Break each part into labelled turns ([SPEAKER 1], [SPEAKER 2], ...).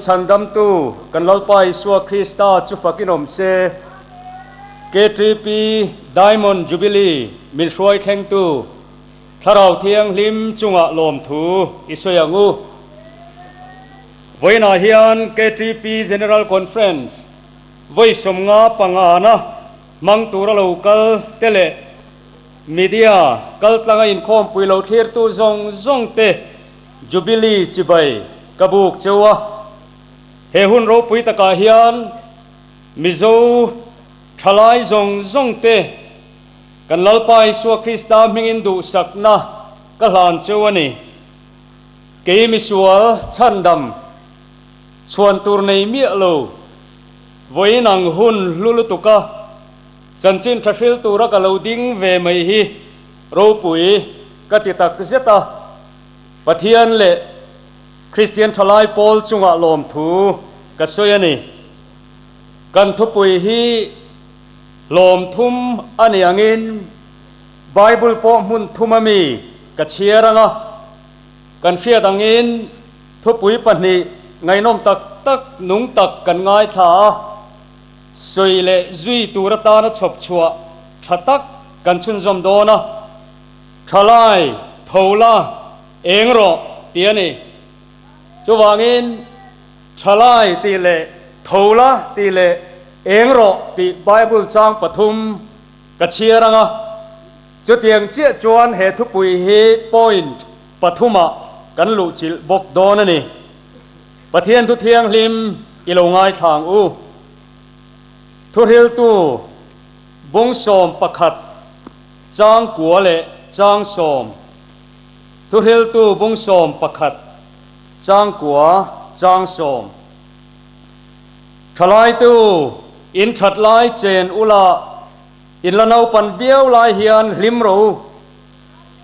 [SPEAKER 1] ชันดำตูกันลไปสัวคริสต์จุฟักินอมเซเกตรีปีไดมอนด์จูบิลีมิลช่วยแข่งตูถ้าเราเที่ยงลิมจุงะลมถูอิสยางูไว้นาเฮียนเกตรีปี General Conference ไว้สมงาปังอานะมังตูระลูกัลเตเลมีเดียกัลตั้งอินคอมปุยเราเทียร์ตูซงเตจูบิลีจิบายกบุกเจ้าเฮหุนเราปุยตะกาเฮียนมิโซทลายซงเตกันลลไปสัวคริสต์มิงินดูสักนะกหลานเจ้านี่เกมิสัวชันดำชวนตูร์ในเมียโลไว้นังหุนลุลุตุกะจันจินทริลตูรักเลวดิ้งเวไม่ฮีเราปุยกติตักเสตาปะเทียนเละคริสเตียนทลายปอลจุงะลมถูกัสวยนี่กันทุปุยฮีลมทุ่มอันยังอินไบเบิลปอมุนทุ่มมีกัเชียรังะกันเฟียดังอินทุปุยปนีไงน้อมตักนุงตักกันง่ายท่าสวยเละจุยตูรตานะชบชัวชัตักกันชุนจอมโดนะทลายทลาเองรอเตียนี่จะวางินทลายตีเละทลาตีเละเองรอตีไบเบิลจางปฐุมกัเชียรังะจะเตียงเจี๊ยจวนเหตุปุยเฮพอยน์ปฐุมะกันลุจิลบกโดนนี่ปะเทียนทุเทียงลิมอิโลงายทางอูทุเริลตูบงสมประคัดจางกัวเละจางสมทุเริลตูบงสมประคัดจางกัวจางสมทลายตูอินทัดลายเจนอุลาอินละนาวปันเบียวลายเฮียนลิมรู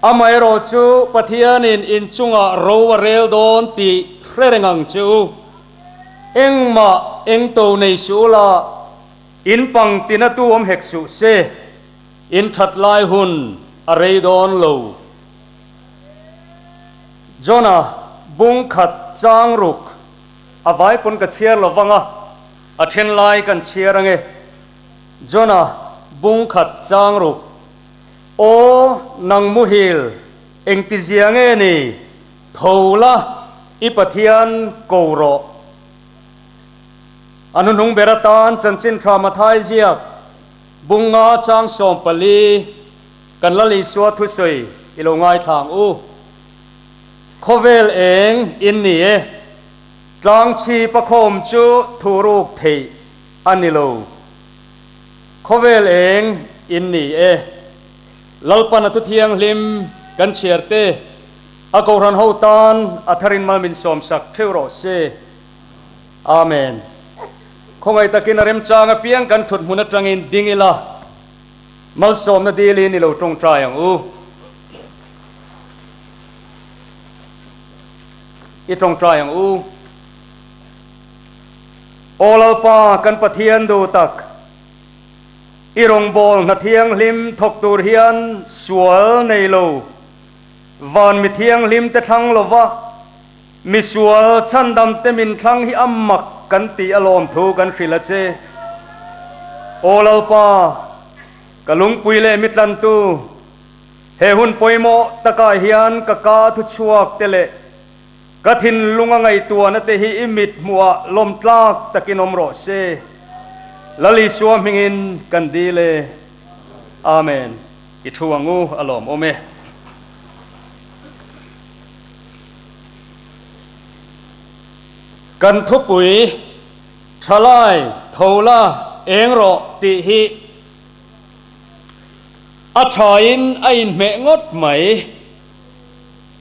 [SPEAKER 1] อามายโรจูปะเทียนอินจุงะโรวเรลโดนตีเร่งังจูเอ็งมาเอ็งโตในสุลาอินปังตินตูอมเฮกสุเซอินทัดลายหุนอะไรโดนโลจอนะบุงขัดจางรุกอวัยปนกัเชียร์ลวังะอเทนลายกันเชียร์ไงจอนะบุงขัดจางรุกโอนังมุฮิลเอ็งติเจียงเงนี่ทูละอิปเทียนโกโรอนุนุงเบรตานจันจินทรามาไทยเจียบุงงาจางสอมปลีกันละลิสวทุสวยอิโลงายทางอูโคเวลเองอินนี่กลางชีประคมจูทูรุกเทอันนิโลโคเวลเองอินนี่ลลปันทุเทียงลิมกันเชียร์เตอากรันฮูตานอัธรินมามินสอมสักเทวโรเซอาเมนคงไอตะกินเริมจางเปียงกันถุดมุนตรังอินดิงิลามัลสอมนาดีลีนิโลตรงทรายอูอีตรงทรายอูโอลาปากันปะเทียนดูตักอีรงโบลนาเทียงลิมทกตูเฮียนสวลในโลวันมิเทียงลิมเตทังโลวะมิสวลชันดำเตมินทังฮิอัมมักกันตีอารมณ์ทูกันฟิลเจโอลาปากะลุงปุยเลมิตลันตูเฮหุนปอยโมตะกาเฮียนกะกาทุชวกเตเลกะทินลุงไงตัวนั่นเตฮิอิมิดมัวลมตลากตะกินอมโรเซลลิสวมิงินกันดีเลอาเมนอิทวงูอารมณ์โอเมกันทุปุยทลายโทลาเองรอติหิอัฐายินไอเมงดไหม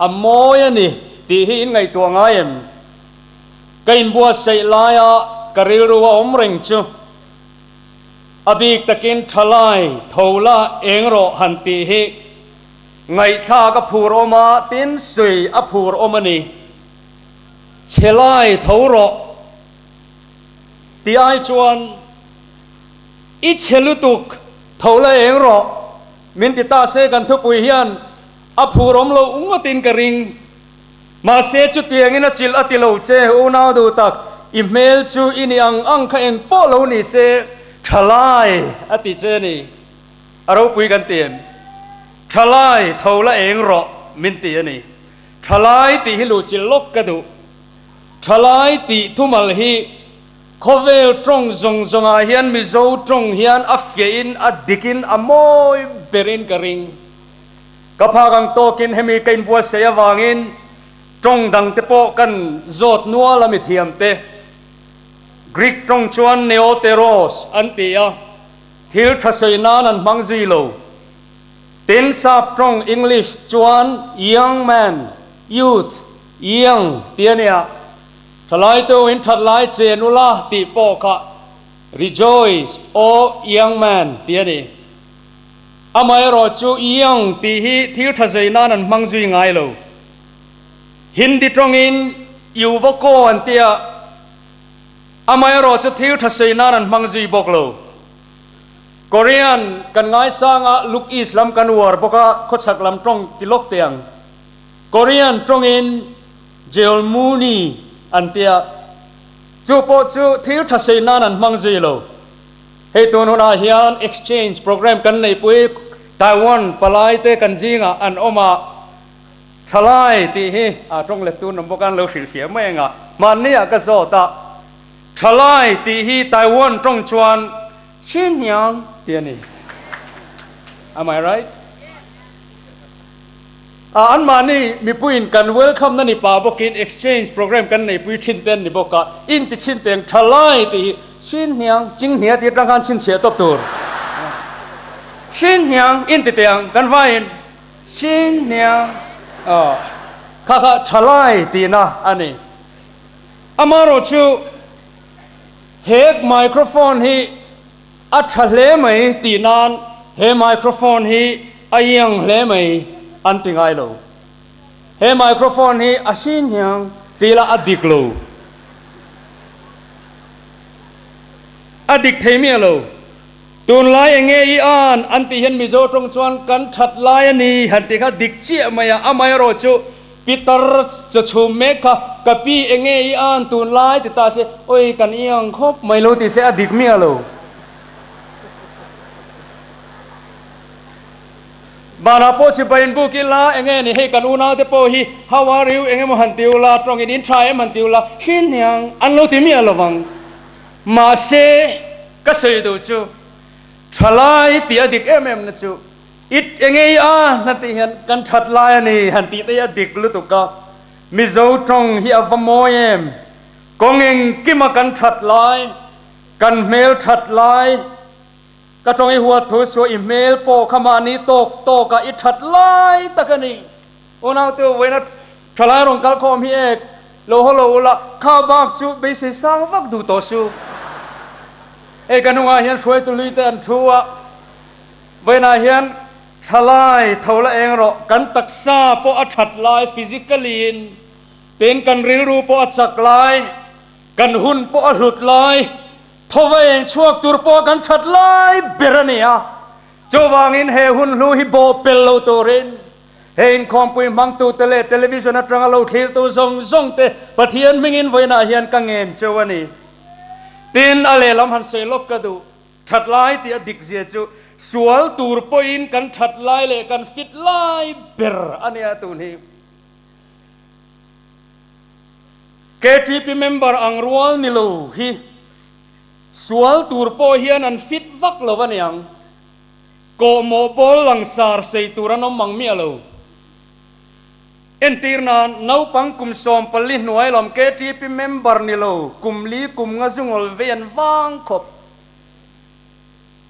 [SPEAKER 1] อโมยนี่ติหิไงตัวง่ายกินบัวใส่ลายกริรัวอมเริงจูอบีกตะกินทลายโทลาเองรอหันติหิไงท่ากับผูรอมาตินสุยอผูรอมานีเชลัยทาวรตีไอจวนอิเชลุตุกทาวละเองรอมินติตาเซกันทุปุยเฮียนอภูรมโลอุงตินกริงมาเซจุเตียงินจิลอติโลเจอูนาดูตัก email chu ini ang kha eng po lo ni se thalai ati che ni aro pui kan tiem thalai thola eng ro min ti ani thalai ti hi lu chi lok ka du thalai ti thumal hi khovel trong zong zong a hian mi zo trong hian a fein a dikin a moi berin karing kapha kang tokin hemi kain bua se awangin trong dang te po kan zot nual ami thiam te Greek trong chuan neoteros antia thil thasainan an mangzi lo tin sap trong English chuan young man youth young tiania thalai to in thalai chenula ti po kha rejoice o young man tiani amai ro chu young ti hi thil thasainan an mangzi ngai lo Hindi trong in yuvako antia amai ro chu thil thasainan an mangzi bok lo Korean kan ngai sanga look islam kan war boka khosak lam trong tilok tiang Korean trong in jelmuni antia chu po chu thil thasainan an mangzi lo hei tun hona hian exchange program kan nei pui Taiwan palai te kan zinga an oma thalai ti hi a trong lek tu nam bokan lo hil fia menga man nia ka zo ta thalai ti hi Taiwan trong chuan Xinjiang tiani am I right an mani mi puin kan welcome na ni pa bokin exchange program kan nei pui thin ten ni boka in ti chin teng thalai ti Xinjiang jingnia ti tang kan chin che top tur Xinjiang in ti teng kan vain Xinjiang kha thalai ti na ani amaro chu hek microphone hi a thale mai ti nan he microphone hi ayang hle mai an tingai lo he microphone hi asin yang tila adik lo adik themi lo tun lai enge I an ti hian mi zo trong chuan kan that lai ani han ti kha dik chi maya amai ro chu Peter chu chu me kha kapi enge I an tun lai ti ta se oi kan yang khop mai lo ti se adik mi lo Bana po si bain bukila enge ni he kan una te po hi how are you enge mo hantiula trong in try hantiula Xinjiang an lo ti mi alawang ma se ka sei do chu thalai ti adik na chu it enge a na ti han kan that lai ani han ti te adik lu tu ka mi zo trong hi avamoyem kongeng kima kan that lai kan mel that lai ka trong I huat thu so email po khama ni to ka I that lai takani ona to wena thalai rong kal khom hi ek lo holo la kha bak chu be se sang vak du to su e kanunga hian shoi tu lui te an thua wena hian thalai thola eng ro kan taksa po a that lai physically in ten kan ril ru po a chak lai kan hun po a hlut lai thowa eng chuak tur po kan that lai berania chowangin he hun lu hi bo pel lo torin hein khom pui mang tu tele television atanga lo thil tu zong te pathian mingin voina hian ka ngen chowani tin ale lam han se lok ka du that lai ti adik zia chu sual tur po in kan that lai le kan fit lai ber ania tu ni KTP member ang rual ni lo hi sual tur po hian an fit vak lo waniang ko mo bol lang sar sei turanom mang mi alo entirna nau pang kum som pali nuai lom KTP member ni lo kumli kum nga zungol vean wang khop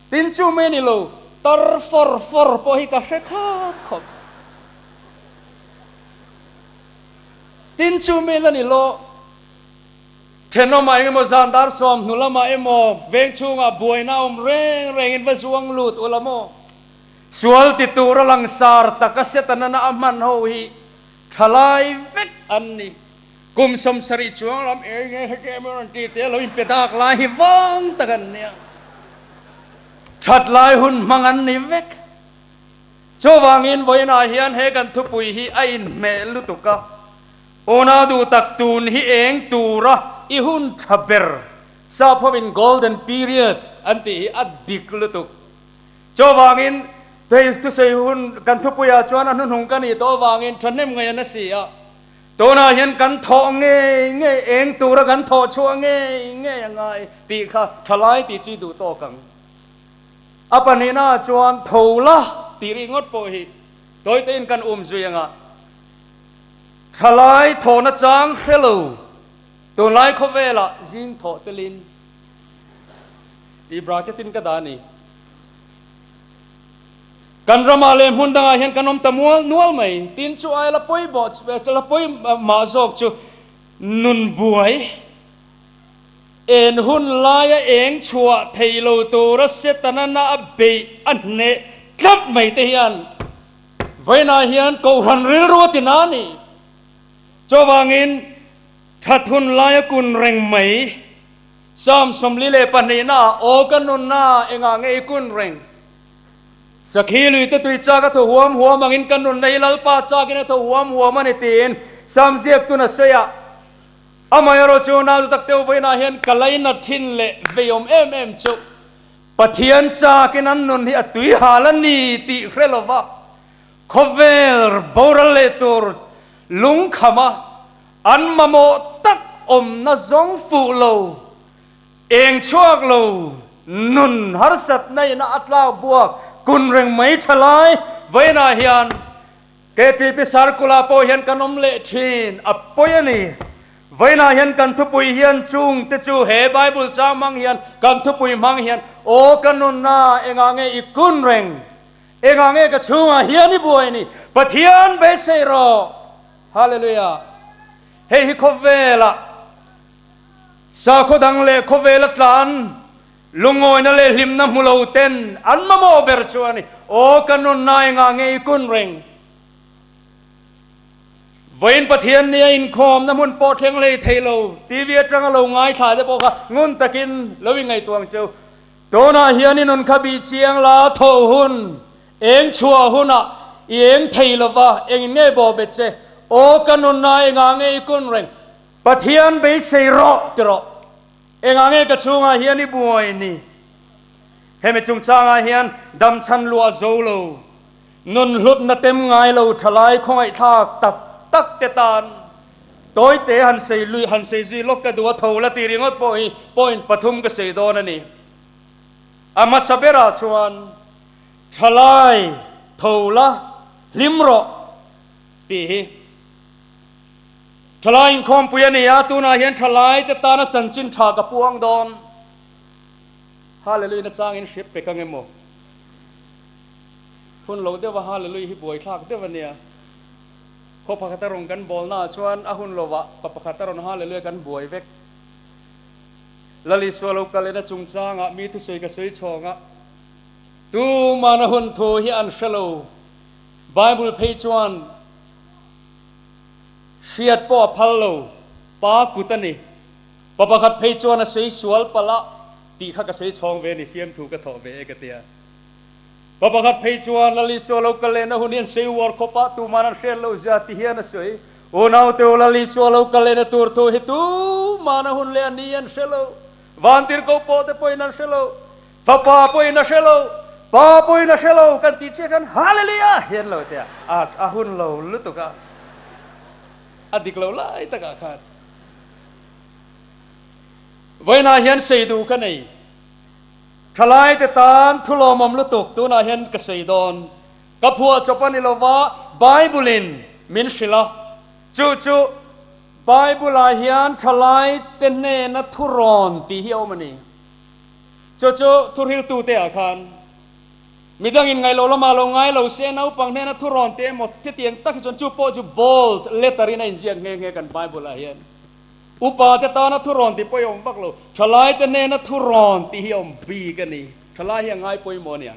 [SPEAKER 1] tin chu me ni lo tar for po hi ka shekha khop tin chu me la ni lo theno mai mo zandar som nulama emo veng chunga buaina reng in vasuang lut ulamo sual ti tura lang sar takasetana na aman ho hi thalai vek anni kum som sari chuang lam enge heke mon ti te lo impedak lai hi wang takan nia that lai hun mangan ni vek chowangin voina hian he kan thupui hi ain me lutuka ona du tak tun hi eng tura อีหุ่นทับเบอร์ซาพอเป็น golden period อันที่อดีตลุตุกโจวางินเดี๋ยวทุเสียหุ่นกันทุบปุยาจวนอันนุ่งกันนี่ตัววางินทันเนมไงนั่นสิอ่ะตัวน่าเห็นกันทอเงยเองตัวกันทอชัวเงยยังไงตีข้าทลายตีจีดูโตกังอปนินาจวนทูละตีริงดโปหิโดยเต้นกันจุยังอ่ะทลายโทนจังเฮลโลตัวไล่เขาเวล่ะจิงโถตลินอีบราเกตินกระดานี่กันรามาเลมหุ่นดังเห็นกันอมตะมัวนัวไหมตินชัวไอละป่วยบอดจะละป่วยมาจอกจูนุนบวยเอ็นหุ่นลายเองชัวเทโลตัวรัสเซตนันนาเบอันเนกับไม่เตียนไว้นาเฮียนกูหันริรัวตินานี่จวางินทัดหุ่นลายกุนเร่งไหมซ้ำสมลิเลปนีนาโอกันนุนนาเองเงยกุนเร่งสักฮีลุยตุยจากตัวหัวมังอินกันนุนในลัลปาจากินตัวหัวมันตีนซ้ำเสียบตุนเสียอามายโรจูนาตุตักเตวไปนาเห็นกะไลนัดทินเละเวียมจุปะเทียนจากินันนุนที่ตุยหาลนีติเครลวะคเวลบอร์เลตูร์ลุงขมาอันมาโมตักนาจงฟูโลเองช่วงโลนุนฮาร์สัตในนาอัตลาบวกกุนเร่งไม่ทลายไว้นาเฮียนเกติปิสารกุลาโปเฮียนกันอมเละทีนอัปปยนี่ไว้นาเฮียนกันทุปุยเฮียนจุงติจูเฮไบเบิลจามังเฮียนกันทุปุยมังเฮียนโอกันนุนนาเองเงอีกุนเร่งเองเงกระชูงเฮียนนี่บวยนี่ปะเทียนเบเซโรฮาเลลูยาเฮฮิโคเวล่ะสาโคดังเล่โคเวลัตลานลุงโอยนั่นเล่หิมน้ำมุลเอาเต้นอันมาโมเบอร์ชัวนี่โอกันนุนนายงาเงยกุนเร่งเวินปะเทียนเนี่ยอินคอมน้ำมุนปอเทียงเลยเทโลทีวีจังเราง่ายถ่ายได้ปะคะงุนตะกินแล้วยังไงตัวเจ้าตัวน่าเฮียนี่นุนขบีเชียงลาโทหุนเองชัวหุนอ่ะเองเทโลวะเองเน่บอเบเจโอกันนุนนายงาเงยกุนเร่งปะเทียนไปเซโรตรอเองเงกระชูงเฮียนี่บวยนี่เฮมิจุงจางเฮียนดำชันลัวโซโลนุนหลุดนาเต็มไงเราทลายของไอ้ทากตักเตตานโดยเตหันเซลุยหันเซซีลกกระดัวทูละตีริงอดปอยปฐุมกเสดอนนี่อามาสเบราชวนทลายทูละลิมโรตีทลายคอมปุยนี่อาตูนาเห็นทลายแต่ตาหน้าจันจินชากระปวงดอนฮาเลลูยาจางอินชิปไปกังเงโมคุณเราเดี๋ยวว่าฮาเลลูยาฮิบวยทากเดี๋ยววันเนี้ยเขาพักตะรงกันบอลน่าชวนอาหุนโลวะพักตะรงฮาเลลูยากันบวยเวกลลิสวาลูกาเลนะจุงจางอ่ะมีทุสวยกับสวยชองอ่ะตูมานะหุนทูฮิอันเชโลไบเบิลเพจวันเชียดป้อพัลโลป้ากุตันนี่ปะปะขัดเพจวนะเสียสวลปะละตีข้ากระเสียชองเวนี่เฟียมถูกกระถอเวกเตียปะปะขัดเพจวันลลิสวาลูกาเลนะหุนยันเสียวอร์คปะตูมานะเชลโลจะตีเฮียนะสวยโอนาเตโอลลิสวาลูกาเลนะตัวโตฮิตูมานะหุนเลนียันเชลโลวันติร์โกโปเตปอยนันเชลโลปะปะปอยนันเชลโลปะปอยนันเชลโลกันติเชกันฮาเลลูยาเฮียนโลเตียอาหุนโลลุตุกะอดีตเราไล่ตะกะขาดไว้นาเห็นเสียดูกันนี่ทลายแต่ตานทุลมมลุตุกตัวนาเห็นกษัยดอนกับพวกจบนิลวะไบเบิลินมินชิลาจู่ไบเบิลเห็นทลายเตนเนนัทุรอนตีเหี่ยวมันนี่จู่ทุริลตูเตะขันมีดังอินไงเราละมาเราไงเราเสียนเอาปังเนนัทุรอนเตะหมดที่เตียงตักจนจู่โปจู่โบลต์เลตารีนอินเสียงเงี้ยกันไบเบิลเห็นอุปาเตตานัทุรอนที่ปอยอมบักโลทลายเตเนนัทุรอนที่เหี่ยวบีกันนี่ทลายยังไงปอยโมเนี่ย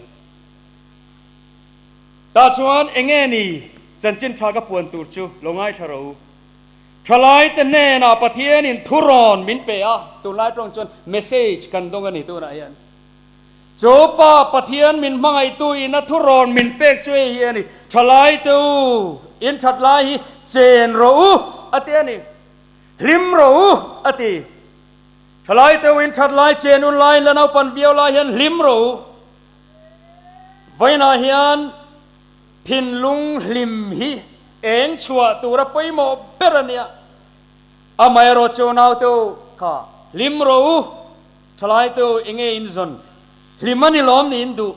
[SPEAKER 1] ตาชวนเองนี่จันจินชากระปวนตูจูลงไงชารูทลายเตเนนัปะเทียนินทุรอนมินเปียตัวไล่ตรงจนเมสเซจกันตรงกันนี่ตัวไหนยันโจป้าปะเทียนมินมังไอตัวอินัทุรอนมินเปกช่วยเฮียนี่ทลายตัวอินชัดไล่เจนรูอเตียนี่ลิมรูอติ ทลายเตวินทัดลายเจนุนลายแล้วเอาปันเวียวลายเฮียนลิมรูไว้นาเฮียนพินลุงลิมฮีเอ็นชัวตัวรับไปโมเปรเนียอามายโรโจนาวเตวค่ะลิมรูทลายเตวเองอินซอนลิมันนี่ล้อมนี่อินดู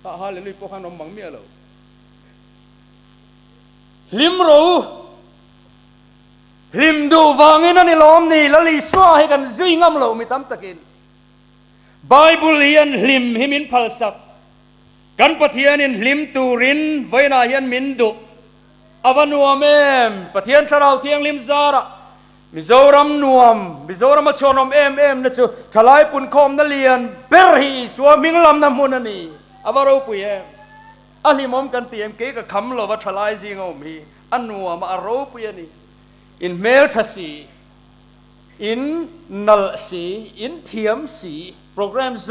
[SPEAKER 1] ถ้าหาเลยพวกเขานมบังเมียเราลิมรูลิมดูวางนั่นนี่ล้อมนี่แล้วลีสวาให้กันซิงามเราไม่ทำตะกินไบเบิลเฮียนลิมหิมินพัลสักกันปะเทียนินลิมตูรินไว้นาเฮียนมินดุอวันนัวเมมปะเทียนทราวเทียงลิมซาระมิโซรัมนัวมมิโซรัมมาชนอมเอ็มนะจูทลายปุ่นคอมนั่นเลียนเบอร์ฮีสวามิงลำน้ำมุนนี่อวารูปุยเอ็มอัลลิมอมกันเตียมเกกับคำโลว่าทลายซิงอมฮีอันนัวมาอรูปุยนี่อินเมลทัสีอินนัลสีอินเทียมสีโปรแกรมซ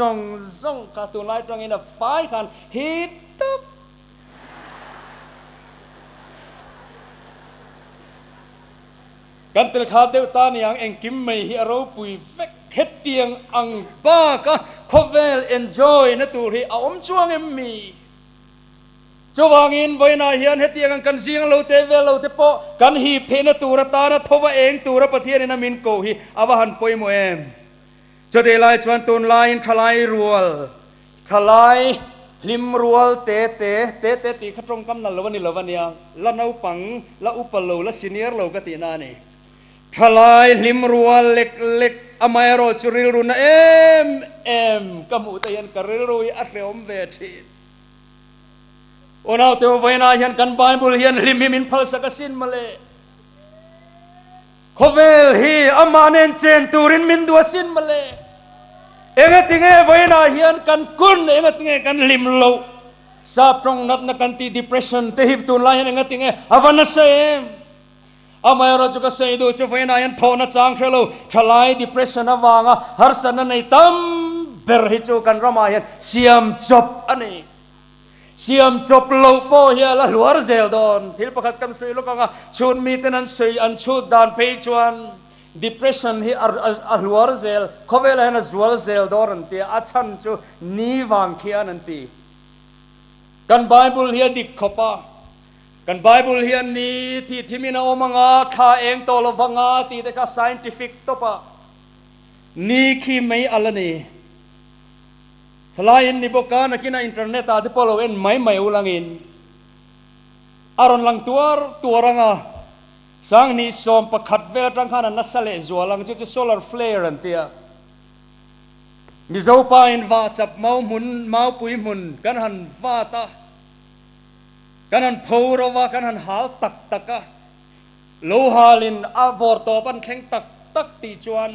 [SPEAKER 1] งการ์ตูนไลท์ตรงนี้นะไฟคันฮิตตุกกันเตลคาเดวตานี่ยังเองกิมไม่ฮิอารูปุยเฟกเฮตเตียงอังบ้าก็โคเวลเอนจอยนะตัวที่เอาช่วงเอ็มมีจวางอินไว้นาเฮียนเฮตเตียงกันเสียงเราเตเวลเราเตปอกันฮีเพนะตัวระตานะทว่าเองตัวระปะเทียนนะมินโกฮีอวหันปอยโมเอมจะได้ลายชวนตุนลายทลายรัวทลายลิมรัวเตตีขจงกำนันละวันนี้ละวันนี้ละนาวปังละอุปโลละซีเนียร์เราก็ตีนานี่ทลายลิมรัวเล็กอามายโรจุริลรุนเอ็มกมุตยันกริลรุยอัตเรอมเวทีโอ้นาเตวไว้นาเฮียนกันไบเบิลเฮียนลิมมินพัลสักสินมาเลยโคเวลฮีอามาเนนเซนตูรินมินดัวสินมาเลยเองติงเอไว้นาเฮียนกันกุนเองติงเอกันลิมโลซาตรงนัดนักันตี depression เตหิบตุนลายเองติงเออวันนั้นเซมอามายรจุกเซดูจะไว้นาเฮียนโทนัดจางเชลทลาย depression อวางะฮาร์สันในตั้มเบอร์ฮิจูกันรามาเฮียนเสียมจบอันนี้เสียมจบโลโปเฮียละหัวเซลดอนที่ประคัดกันสุยลูกงาชุนมีเตนันสุยอันชุดดานเพจวัน depression ฮีหัวเซลเขาเวลาเห็นจวลเซลดอนตีอาชันจูนีวังเขียนันตีกันไบเบิลเฮียดิกขปะกันไบเบิลเฮียนี้ที่มีนาอมังอาข้าเองโตลวังอาตีแต่ก็ scientific ตัวปะนี่ขี้ไม่อะไรนี่ทลายนี่บอกกันนะกินอินเทอร์เน็ตอาจจะพอเราเอ็นไม่อุลังอินอารอนลังตัวรังอ่ะสังนี่สมประคัดเวลจังขนาดนัสเลจวลังจุด solar flare อันเตียมิโซปาอินวาจับเมาหมุนเมาปุยหมุนกันหันวาตากันหันพูรวากันหันหาตักะโลหะลินอาวอร์ตบันแข็งตักตีจวน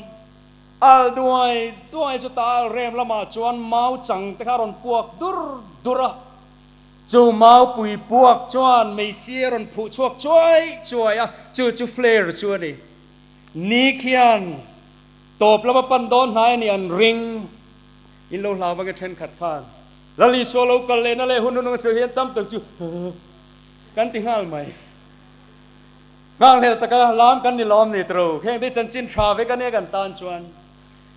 [SPEAKER 1] อัลด้วยสุดตาเรียมละมาจวนเมาจังแต่ข้ารอนพวกดุระจูเมาปุยพวกจวนไม่เสียรอนผู้ช่วยอ่ะจูเฟลร์ช่วยนี่เขียนตบแล้วมาปันโดนหายนี่อันริงอินโลลาวมันก็เช่นขัดข้านแล้วลีโซโลกันเลยนั่นเลยหุ่นนุ่งเสียตั้มตึกจูกันติงาลไหมงานเลยตะการล้อมกันนี่ล้อมนี่ตรูแค่ที่จันจินทราเวกันเนี่ยกันตานชวน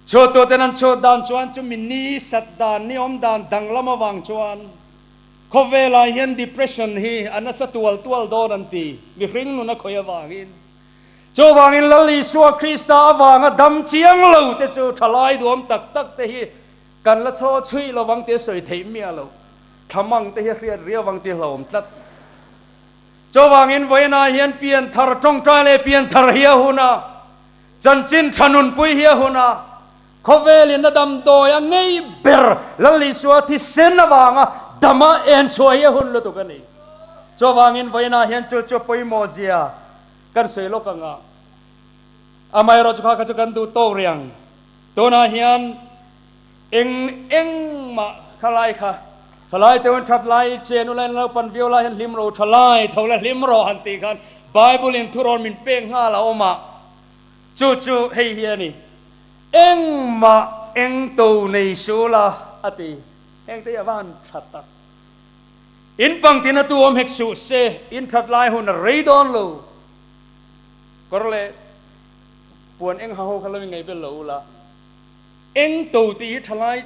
[SPEAKER 1] โชตัวแต่นั้นโชดานชวนจุมินีสัตดานนิอมดานดังละมาวางชวนเขาเวลาเห็น depression ฮีอันนั้นสตัวโดนันตีมีคริ่งนู่นนะคอยวางอินโจวางอินละลีสัวคริสต์วางดำเชียงเหล่าแต่โจทลายดวมตักแต่ฮีกันละโชช่วยระวังเตะสวยเทียมเมียเราขมังเตะเรียวังเตะเหล่าตัดจวางอินไว้นาเฮียนเปลี่ยนทาร์จงใจเลยเปลี่ยนทาร์เฮียหุนาจันจินชนุนปุยเฮียหุนาเขาเวลินดำโตยังไงเบอร์แล้วลิสวที่เซนวางะดำมาเอ็นช่วยเฮียหุนลุตุกันนี่จวางอินไว้นาเฮียนจูปุยโมเซียกันเสลกังะอามายรจุกากันดูโตเรียงตัวนาเฮียนเอ็งมาขลายค่ะทลายเตวันทัดลายเจนุลันเราปันวิโอลาเห็นลิมโรทลายเท่าไรลิมโรหันตีกันไบเบิลอินทุรอนมินเป้งห้าละออกมาจู่เฮียนี่เอ็งมาเอ็งตัวในสุลาอติเอ็งเตียวันทัดตักอินปังตินาตัวอมเฮกสุเซอินทัดลายหุ่นรีดอนโลก็เลยปวนเอ็งหาโฮคันละยังไงเป็นโลละ เอ็งตัวตีทลาย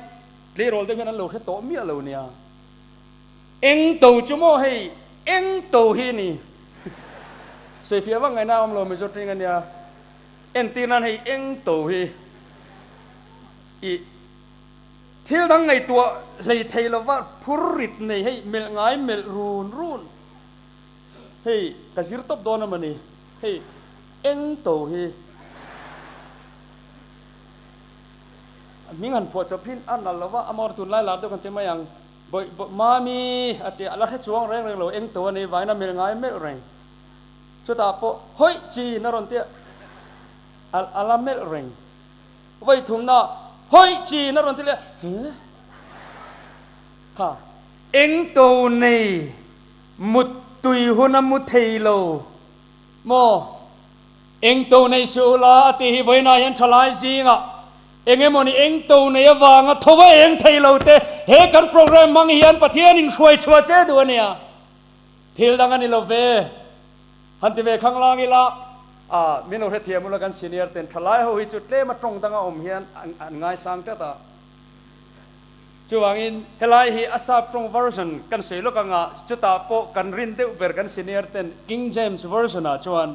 [SPEAKER 1] เลี้ยรอลได้กันนั้นเราแค่โตเมียเราเนี่ยเอ็งตัวจุโม่ให้เอ็งตัวฮีนี่เสียเฟียว่าไงนะอมเราไม่จดทิ้งกันเนี่ยเอ็นตีนั้นให้เอ็งตัวฮีอีเที่ยวทั้งไงตัวเลยเทลว่าพุริตในให้เมลง่ายเมลรูนเฮ้ยกระสิรตบโดนมันนี่เฮ้ยเอ็งโตเฮ้ยมีงานพอจะพินอันนั้นแล้วว่าอมรตุนไล่ลาบด้วยกันเต็มมาอย่างบ่มามีอาทิตย์อะไรให้ช่วงแรงเราเอ็งตัวนี้ไว้นะเมลง่ายเมลแรงชุดตาโปเฮ้ยจีนรอนเตียอะไรเมลแรงไว้ทุ่มหน้าเฮ้ยจีนรอนเตียเฮ้ยค่ะเอ็งตัวนี้มุดตุยหุนมุทเทโลโมเอ็งตัวในสุลาติฮิไว้นายันทลายซิงะเอ็งมันเอ็งตัวในวางะทว่าเอ็งเทโลเตเฮกันโปรแกรมมังยันปะเทียนินช่วยชัวเจตัวเนี่ยทิลดังกันนี่โลเวฮันติเวข้างล่างอีละมิโนเรเทียมุลกันซีเนียร์เต็นทลายหัวจุดเล่มาตรงตั้งอมเฮียนง่ายสังเตตาจวงอินเฮลัยฮีอาซาปรงเวอร์ชันกันเสลกังจุดตาโปกันรินเตอเบอร์กันซีเนียร์เต็นคิงเจมส์เวอร์ชันจวน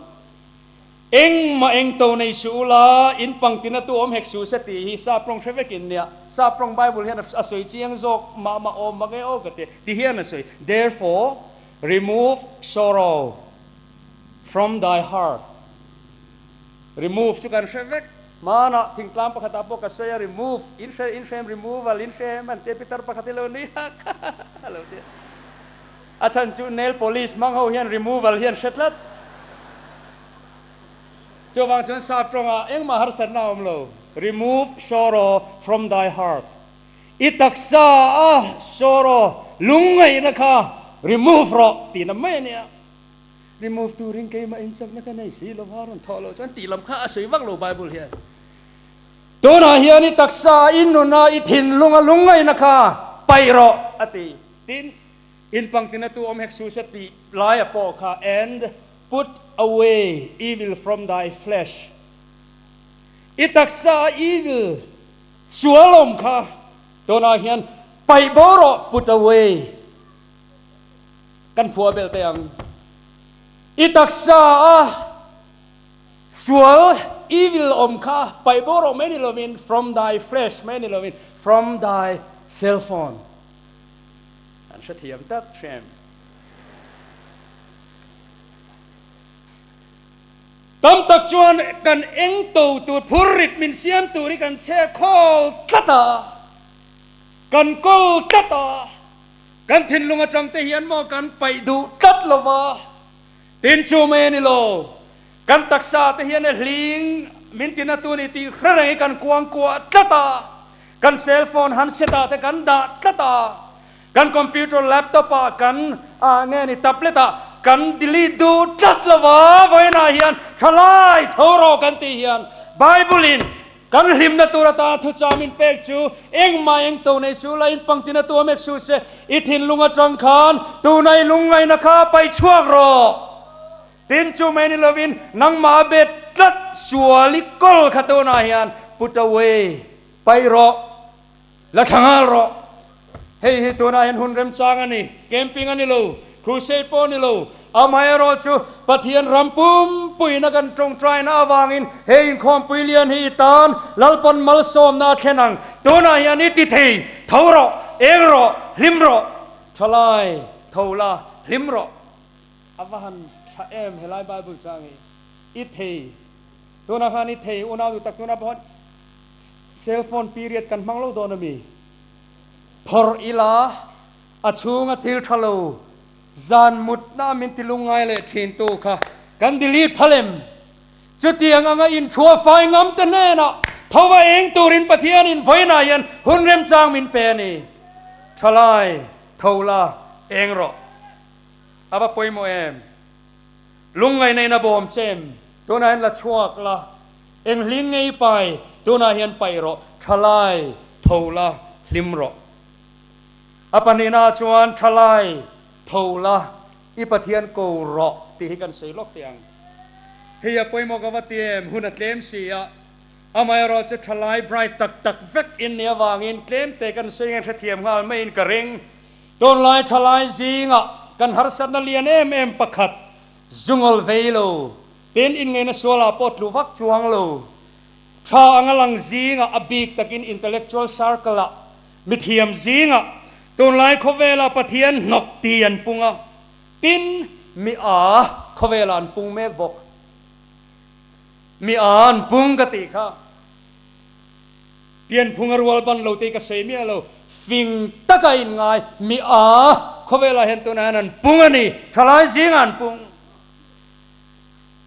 [SPEAKER 1] เอ็งมาเอ็งโตในสุลาอินปังตินาตัวอมเฮกสูเสติฮีซาปรงเทเวกินเนี่ยซาปรงไบเบิลเฮียนอสวยเจียงจกมาอมมาเกโอกติที่เฮียนอสวย therefore remove sorrow from thy heart remove สุกันเทเวกmana tingklam pakata po kasaya remove in shame removal in shame and tepitar pakatilo niya halo dia asan chu nail police mang ho hian removal hian shetlat chu wang chun sa pronga eng ma har san naom lo remove sorrow from thy heart itaksa sorrow lungai na kha remove ro ti na me nia remove tu ring kai ma insak na kanai si lo haron tholo chan ti lam kha asoi wak lo bible hianตัวน่ะเฮียนี่ตักษาอินนุน่ะอิทินลุงไงนะคะไปรออติตินอินปังตินะตัวอมเฮกซูสติลายปอค่ะ and put away evil from thy flesh อิตักษา evil สวลมค่ะตัวน่ะเฮียนไปบ่รอ put away กันผัวเบลเตียงอิตักษาสวลevil omka by borrow many loving from thy flesh many loving from thy cell phone and shut him that shame ตั้มตักจวนกันเอ็งตูดผู้ริดมินเสียมตูนี่กันเช่คอลกัตตากันกอลกัตตากันทินลงมาจังเตียนมอกันไปดูกัตละวะตินชูเมนิโลกันตักษาเทียนลิงมินตินาตัวนี้ตีใครกันกวางกัวกัตตากันเซลโฟนฮันเซตาแต่กันดากัตตากันคอมพิวเตอร์แล็ปท็อปกันเงี้ยนี่แท็บเล็ตกันดิลีดูกัตละวะไว้นาเฮียนฉลายทอรอกันตีเฮียนไบเบิลินกันหิมนาตัวตาทุจามินเป็กจูเอ็งมาเอ็งตัวในสุไลน์ปังตินาตัวเมกซูเซอิทินลุงจังคานตัวในลุงไงนะคะไปช่วงรอตินชูเมนิลวินนังมาเบ็ดกัดสัวลิกอลขัตโนาเฮียนพุทธเวไปรอและทางรอเฮ้ยตัวนาเฮียนหุ่นเริ่มจางอันนี้เกมปิ้งอันนี้ลูครูเซปอนี่ลูอามาเอรอจูปะเทียนรำปุ่มปุยนักันตรงใจน่าวางอินเฮอินคอมปุยเลียนฮีตานลัลปันมัลโซมนาเขนังตัวนาเฮียนอิติเทเท่ารอเองรอลิมรอทลายเท่าละลิมรออวหันเอ็มเฮลัยไบเบิลจังอิเทตัวนักฮันอิเทอุณาดูตักตัวนับพอดเซลโฟนพีเรียดกันมังโลโดนมีพอร์อิลาอัชูงทิลทะโลจานมุดน้ามินติลุงไงเลยทินตูค่ะกันดิลีดพลัมจุดเตียงอ่างอินชัวไฟงำแต่แน่น่ะทว่าเองตูรินปะเทียนินไฟนายันหุ่นเรมจางมินเปนีทลายทว่าเองรออาบะปอยโมเอมลุงไงในนาบอมเจมตัวนั้นละชวกละเอ็งลิงไงไปตัวนั้นเฮียนไปรอทลายทว่าลิมรออาปนินาชวนทลายทว่าอีปะเทียนโกรอตีให้กันเสียลอกเตียงเฮียปอยโมกวะเตียมหุ่นเตมเสีย amai ro chu thalai bright tak vek in nia wangin claim te kan sing tha thiam ngal mai in ka ring don lai thalai zinga kan har sat na lian em pakhat zungol veilo ten in nge na sola pot lu vak chuang lo tha angalang zinga abik takin intellectual circle la mithiam zinga don lai khovela pathian nok tian punga tin mi a khovela an pung mek bok mi an pung ka ti kha pian phungar wal ban lo te ka sei mi lo fing taka in ngai mi a khovela hen tu na nan pung ani thalai jing an pung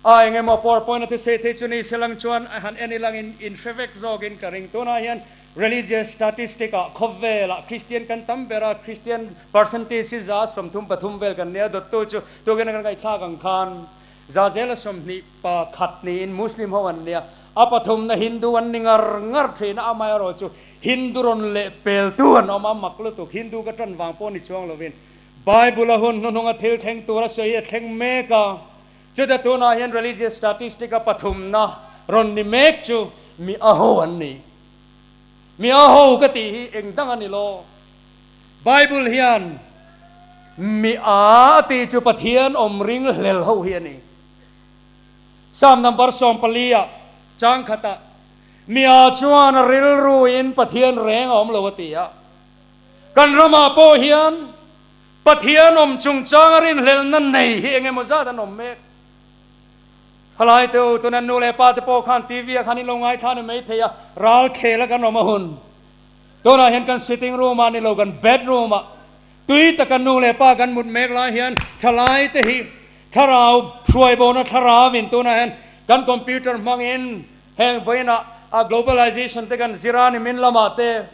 [SPEAKER 1] ai nge mo powerpoint te se te chuni selang chuan han any lang in fevek zog in karing tu na hian religious statistic khovela Christian kan tambera Christian percentages a somthum pathum vel kan ne dot tu chu to gen kan kai thla kang khan za zela somni pa khat ni in muslim howan nia apathum na hindu an ningar ngar thina amai ro chu hindu ron le pel tu an oma maklu tu hindu ka tan wang pon ni chong lovin bible hun nonga thil theng tu ra sei theng me ka chu da tu na hian religious statistic pathum na ron ni mek chu mi aho an ni mi aho ka ti hi eng dang ani lo bible hian mi a ti chu pathian om ring hlel ho hian ni Psalm number som palia chang khata mia chuan ril ru in pathian reng om lo tia kan rama po hian pathian om chung chang rin hlel nan nei hi enge mo za dan om mek halai tu tunan nu le pa te po khan tv khan in longai than me theya ral khela kan om hun dona hian kan sitting room ani lo kan bedroom tui ta kan nu le pa kan mut mek la hian thalai te hi tharau phroi bona tharawin tu na hen kan computer mangin heng voina a globalization te kan zirani min lama te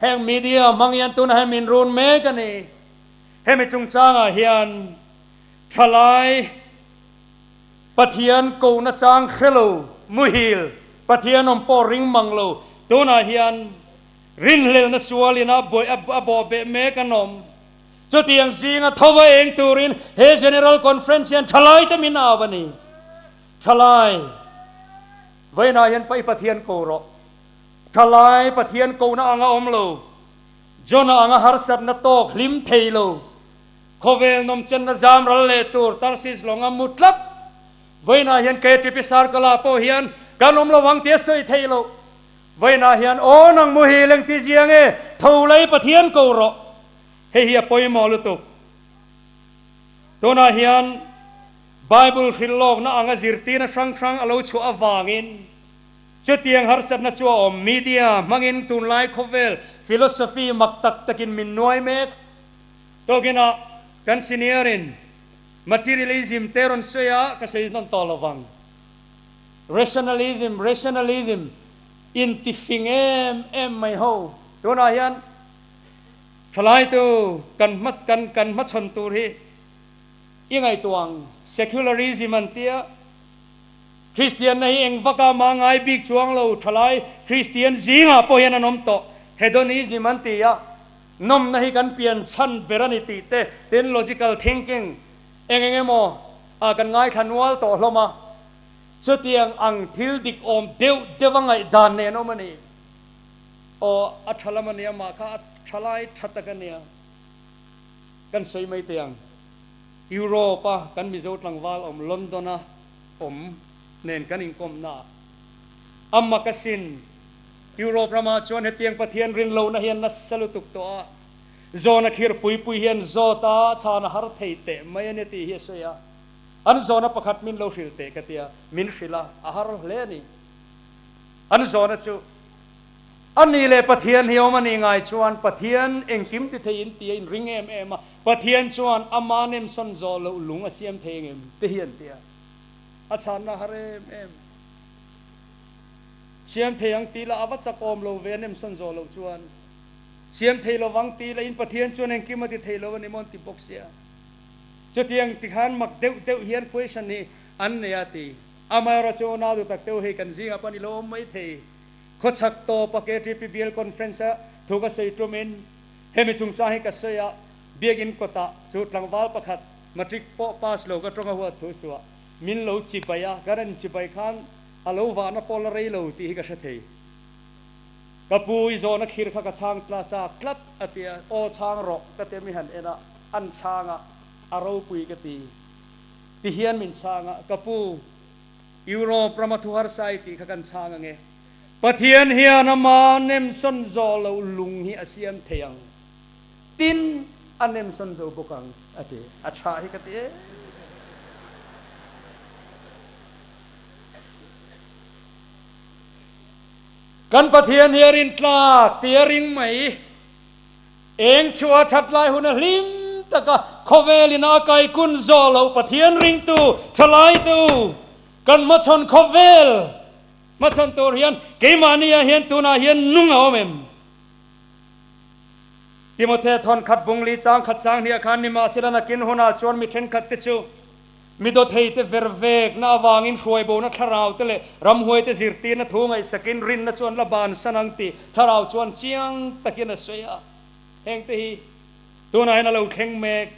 [SPEAKER 1] heng media mangian tu na hen min run me kani hemi chung changa hian thalai pathian ko na chang khelo muhil pathian om po ring manglo tu na hian rin lel na sualina boy abo be me kanom cho tiang singa thowa eng turin he general conference yan thalai ta min awani thalai vaina yan pai pathian ko ro thalai pathian ko na anga omlo jona anga harsat na tok lim theilo khovel nom chen na jam ral le tur tarsis longa mutlap vaina yan ke tripisar kala po hian kanom lo wang te soi theilo vaina hian o nang mu hi leng ti jiang e tholai pathian ko ro he hi poi mo lu tu tona hian bible khilok na anga zirti na sang alo chu awangin chetiang har sat na chu om media mangin tun lai khovel philosophy maktak takin min noi mek to gina kan sinierin materialism teron soya kasi non tolovang rationalism intifingem mai ho tona hian thalai tu kan mat chon tur hi ingai tuang secularism an tia Christian nei eng vaka mangai big chuang lo thalai Christian zinga po hian anom to hedonism an tia nom nahi kan pian chan beranity te ten logical thinking engemo a kan ngai thanwal to hloma chutiang ang thil dik om dewangai dan ne no mani o athalamania ma kha thalai thatakania kan sei mai tiang Europa kan mizo tlangwal om Londona om nen kan ingkom na amma kasin Europe rama chuan hetiang pathian rin lo na hian na salutuk to a zona khir pui hian zota chana har theite mai ani ti hi soya an zona pakhat min lo hrilte katia min hrila a har hle ni an zona chu ani le pathian hiomani ngai chuan pathian engkim ti thein ti in ring em pathian chuan amanem son zo lo lung asiam thengem te hian tia achan na harem em siam theyang ti la awat sakom lo venem son zo lo chuan siam thelo wang ti la in pathian chuan engkim ti thelo ni mon ti boxia chutiang tikhan mak deu hian question ni an ne ati amara chu na du tak teu he kan zinga pani lo mai thei khochak to paketi PBL conference thuga sei tumin hemi chung chahi ka seya biagin kota chu tlangwal pakhat matric po pass lo ka tronga huat thu suwa min lo chipaya garan chipai khan alo va na pol rei lo ti ka sha thei ka pui zo na khir kha ka chang tla cha klat atia o chang ro ka te mi han ena an changa aro pui ka ti hian min changa ka pu Europe Ramathuhar sai ti kha kan changa nge pathian hian ama nem son zo lo lung hi asiam theyang tin anem son zo bokang ate acha hi ka te kan pathian hiarin tlak tiaring mai eng chua that lai hun hlim taka khovelina kai kun zo lo pathian ring tu thalai tu kan ma chon khovel ma chon tur hian keimania hian tuna hian nung omem Timothy thon khat bungli chang khat chang ni khan ni ma silana kin hona chon mi then khat te chu mi do thei te vervek na awangin hruai bo na tharau te le ram huai te zirti na thu ngai sakin rin na chon la ban sanang ti tharau chon chiang takin a soya heng te hi tuna hena lo thleng mek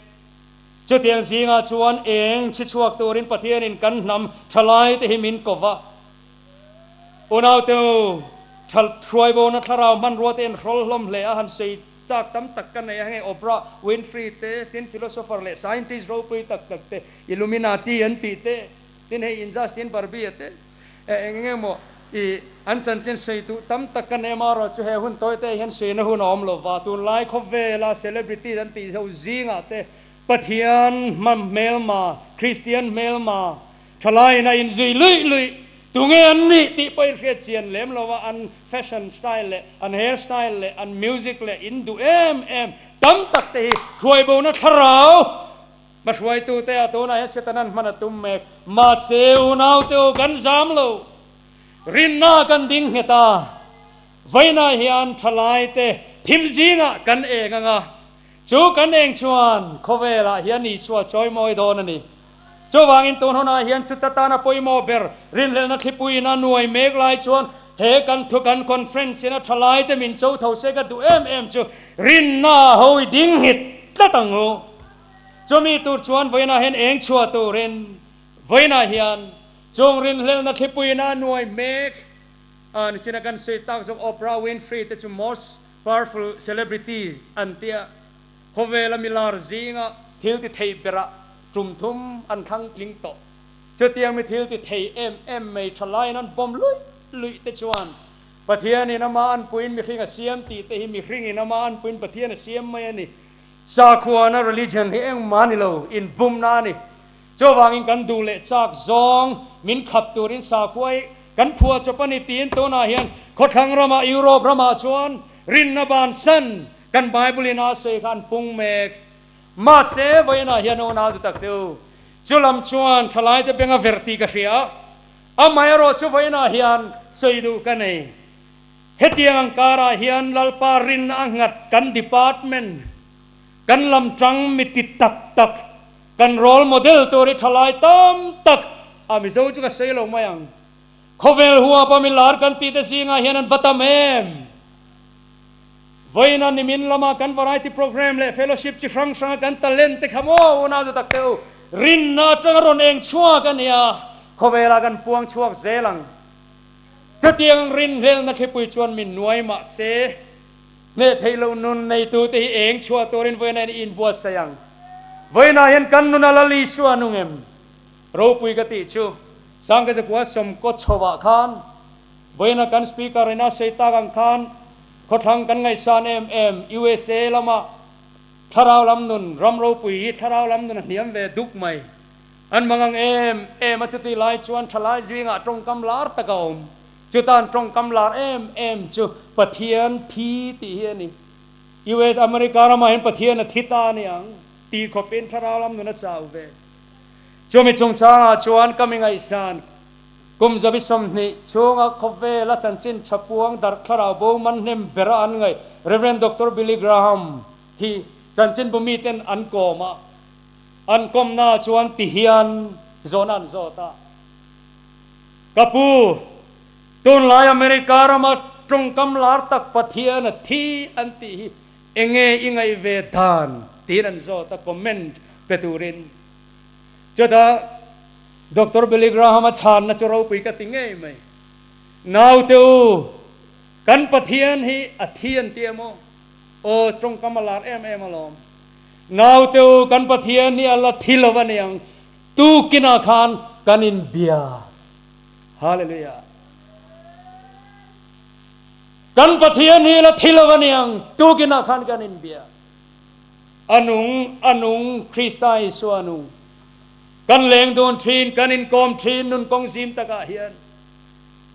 [SPEAKER 1] chu tiang zinga chuan eng chi chuak turin pathian in kan nam thalai te hi min kova unau te thal hruai bo na tharau man ro te en rol hlom le a han sei tak tam tak kan nei hange Oprah Winfrey te tin philosopher le scientist ro pui tak tak te Illuminati an ti te tin hei Justin Barbie te enge mo I an chan chen sei tu tam tak kan nei ma ro chu he hun toy te hian sei na hun om lo wa tu lai kho vela celebrity an ti zo zinga te pathian man melma Christian melma thalai na in zui lui tunge an ni ti poi hria chian lem lowa an fashion style le an hair style le an music le in du em tam tak te hruai bo na tharau ma hruai tu te a to na he setanan mana tum me ma seu nau te kan zam lo rin na kan ding heta vaina hian thalai te thim zinga kan enganga chu kan eng chuan khovela hian ni suwa choi moi don ani cho wangin ton hona hian chutata na poimo ber rin le na thipui na nuai mek lai chuan he kan thu kan conference na thalai te min chou tho se ka du em chu rin na hoi ding hit tlatango chomi tur chuan voina hen eng chua tu ren voina hian chong rin le na thipui na nuai mek an sina kan se tak jong Oprah Winfrey te chu most powerful celebrity antia khovela milar zinga thil ti thei bera trùm thum an khang kling to cho tiang mi thil ti thei em mei thalai nan bom lui te chuan pathian ni nama an puin mi hringa siam ti te hi mi hringi nama an puin pathian siam mai ani sa khuana religion hi eng mani lo in bum na ni cho wangin kan du le chak zong min khap turin sa khuai kan phua chopani tin to na hian khothang rama Europe rama chuan rin na ban san kan bible in a se kan pung mek ma se voina hian ona du tak teu chulam chuan thalai te benga verti ka hria a mayro chu voina hian seidu ka nei hetiang kara hian lalpa rin angat kan department kan lam tang miti tak kan role model tori thalai tam tak ami zo chu ka sei lo mayang khovel huwa pamilar kan ti te singa hian an vatamem voina ni min lama kan variety program le fellowship chi frang kan talent te khamo una du tak teu rin na tang ron eng chua kan ya khovela kan puang chuak zelang chatiang rin hel na thepui chuan min nuai ma se ne theilo nun nei tu te eng chua torin voina in bua sayang voina hen kan nun alali suwa nungem ro pui ka ti chu sang ka kwa som ko chowa khan voina kan speaker ina seita kan khan khothang kan ngai san em USA lama tharau lam nun ramro pui tharau lam nun niam ve duk mai an mangang em achuti lai chuan thalai zwinga trong kam lar takaum chutan trong kam lar em chu pathian thi ti hiani US America rama hen pathian thita ni ang ti khopin tharau lam nun chau ve chomi chung changa chuan coming ai san kum zabi somni chunga khove la chanchin chapuang dar kharau bo man nem bera an ngai Reverend Dr. Billy Graham hi chanchin bumi ten an koma an kom na chuan ti hian zonan zota kapu tun lai America rama trong kam lar tak pathian thi an ti enge ingai ve dan tin an zota comment peturin choda Dr. Billy Graham a chan na choro pui ka tinge mai now teu kan pathian hi athian tiamo o trong kamalar em alom now teu kan pathian hi alla thilawan yang tu kina khan kanin bia hallelujah kan pathian hi la thilawan yang tu kina khan kanin bia anung Krista Isu anung kan leng don thin kanin kom thin nun kong sim taka hian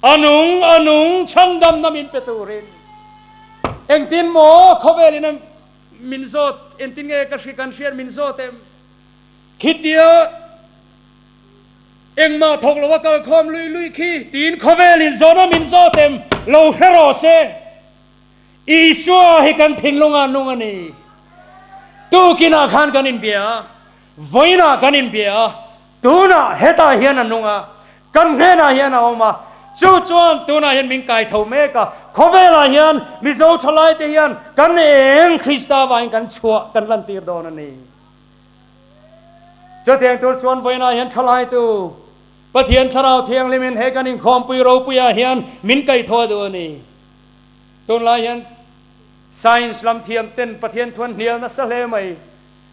[SPEAKER 1] anung chandam namin peturin engtin mo khovelina minzot entin nge ka kan share minzot em khitia engma thoklowa ka khom lui khi tin khovelin zona minzot em lo hero se Isua hi kan thinglunga nungani tu kina khan kanin bia voina kanin bia tuna heta hian anunga kan hena hian oma chu chuan tuna hian ming kai tho me ka khovela hian mizo thalai te hian kan eng Krista wain kan chua kan lan tir don ani cho tiang tur chuan voina hian thalai tu pathian tharau thiang limin he kanin khom pui ro puya hian min kai tho do ani tun lai hian science lam thiam ten pathian thuan hnial na sa hle mai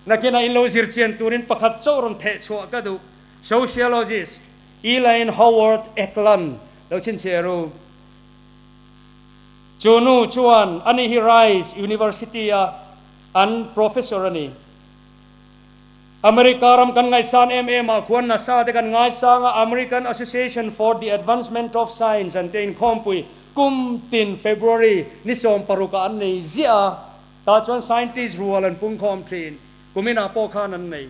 [SPEAKER 1] nakina in lo zir chen turin pakhat chawron the chua ka du sociologist Elaine Howard Eklund lo chin cheru chunu chuan ani hi Rice University an professor ani America ram kan ngai san MM a khuan na sa de kan ngai sanga American Association for the Advancement of Science and ten khompui kum tin February ni som paruka an nei zia ta chuan scientist rual an pung khom thin kumina po khan an nei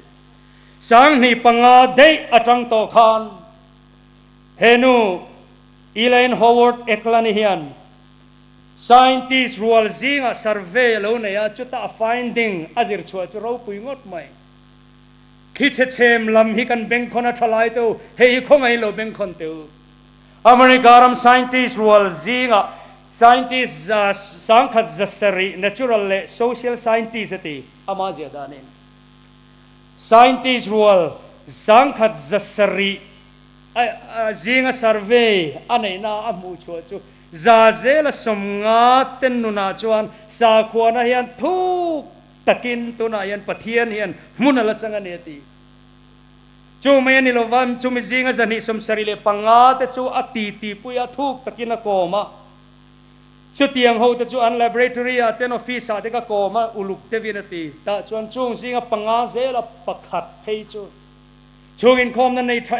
[SPEAKER 1] sang ni panga dei atang to khan henu Elaine Howard Eklund hian scientist rual zinga survey lo nei a chuta finding azir chua chu ro pui ngot mai khiche chem lam hi kan beng khona thalai to hei khongai lo beng khon teu America ram scientist rual zinga scientist sangkhat zasari natural le social scientist ati amazia danin scientist rual sangkhat zasari zinga survey anei na amu chu chu zazela somnga tennuna chuan sa khwana hian thu takin tuna hian pathian hian munala changani ati chu mai ni lovam chu mi zinga zani somsari le panga te chu ati ti puya thuk takina koma chu tiang ho te chu an laboratory a ten office a te ka koma uluk te vinati ta chuan chung zinga panga zela pakhat phei chu chungin khom na nei tha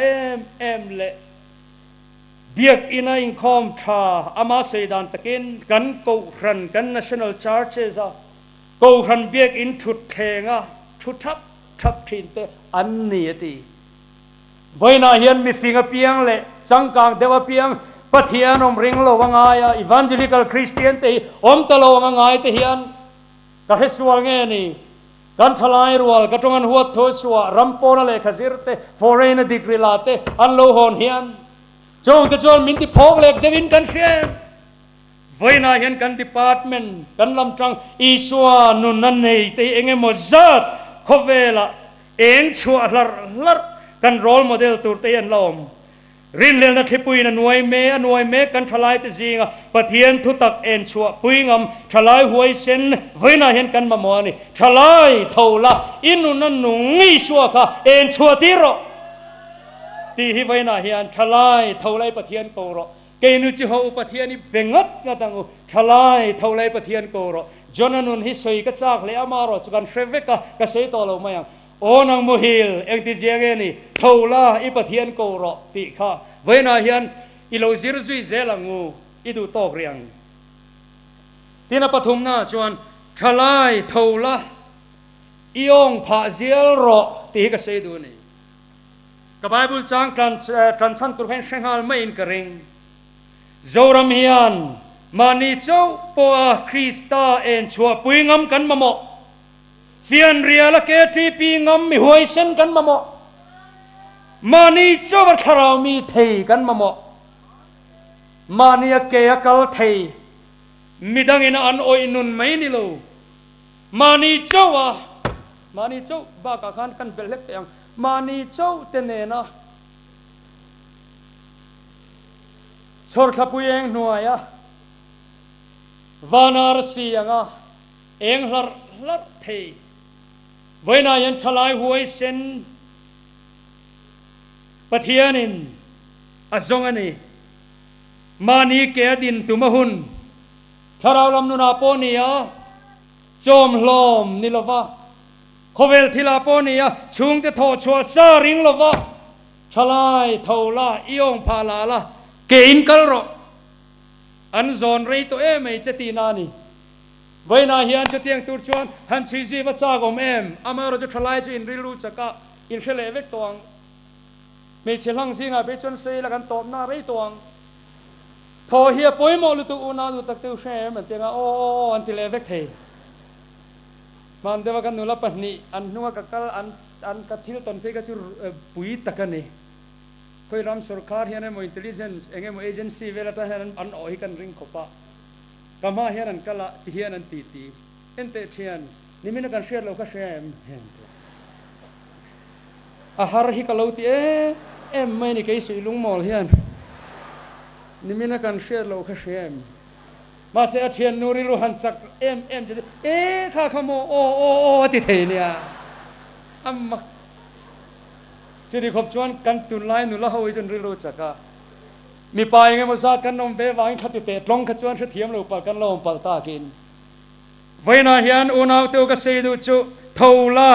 [SPEAKER 1] em le biak ina in khom tha ama seidan takin kan ko ran kan national churches a ko ran biak in thut thenga thu thap thin te an ni ati voina hian mi finga piang le changkang dewa piang pathian om ring lo wangaya evangelical Christian te om talo wangai te hian ka hesual nge ni kan thalai rual ka tongan huat tho suwa rampona le khazir te foreign degree late an lo hon hian chong te chon min ti phok lek devin kan shem voina hian kan department kan lam tang iswa nun nan nei te enge mo zat khovela eng chua lar kan role model tur te an lom rin lel na thipui na nuai me kan thalai te zinga pathian thu tak en chua puingam thalai huai sen voina hian kan mamoni thalai thola inu na nungi suwa kha en chua tiro ti hi voina hian thalai tholai pathian ko ro keinu chi ho pathian ni bengat na tangu thalai tholai pathian ko ro jonanun hi soi ka chak le amaro chukan freveka ka sei to lo mayang onang mohil engti jiange ni thola i pathian ko ro ti kha voina hian ilo zir zui zelangu idu tok riang tina pathumna chuan thalai thola iong pha zel ro ti ka sei du ni ka bible chang tran tur khain shenghal main ka ring zoram hian mani chau po Krista en chua puingam kan mamo fian riala ke ti pi ngam mi huai sen kan mamo mani chobar tharau mi thei kan mamo mani ke akal thei midang ina an oi nun mai ni lo mani chau ba ka khan kan belek yang mani chau te ne na สรขับเองหน่วยอะวานาร์สียงอะเองลัดเทไว้นายันทลายหวยเซนปะเทียนินอจงอันนี้มานีเกดินตุมหุนถ้าเราลำนุนาปนียจอมลมนิลวะโคเวลทิลาปนียชุงเตโทชัวซาริงลวะทลายเท่าละอีองพาลาละเกอินกัลโรอันซอนรีตัวไม่จะตีนานี่ไว้นาเฮียนจะเตียงตูชวนฮันชีจีวัชจากอมอามาเราจะทลายจะอินริลูจักะอินเชลเวกตวงไม่เชื่อลังสิงห์ไปจนเสียแล้วกันตบหน้าไรตวงทอเฮียป่วยหมดลุตุอุนาลุตักเตียวเช่เหมือนเตียงโอ้อันที่เลเวกเทมันเดี๋ยวกันนุลับปนีอันนัวกัลอันกัดที่ตอนเพกจูปุยตักันนี่คุยรำสุรคาร์เฮียนโมอินเทลเจนซ์เองโมเอเจนซี่เวลาท่านอันอ้อยกันริงขบปะกำมาเฮียนันกัลเฮียนันตีเอ็นเตเชียนนี่ไม่นักการเชียร์เราก็เชียร์เห็นอาหารฮิกาลูตีไม่นี่เคยสิลุงมอลเฮียนนี่ไม่นักการเชียร์เราก็เชียร์มาเสียเทียนนูริลูหันสักจะข้าขโมโอติเทเนี่ยอัมมักจะดีขบชวนกันตุนไลนุละหอยจนริลูจักะมีปลายไงมาซากันนมเบวางขัดติเตะตรงขจวนเทียมเราปกันลมปัลตากินไว้นาเฮียนอุณาวเตวกเสดูจุทาวลา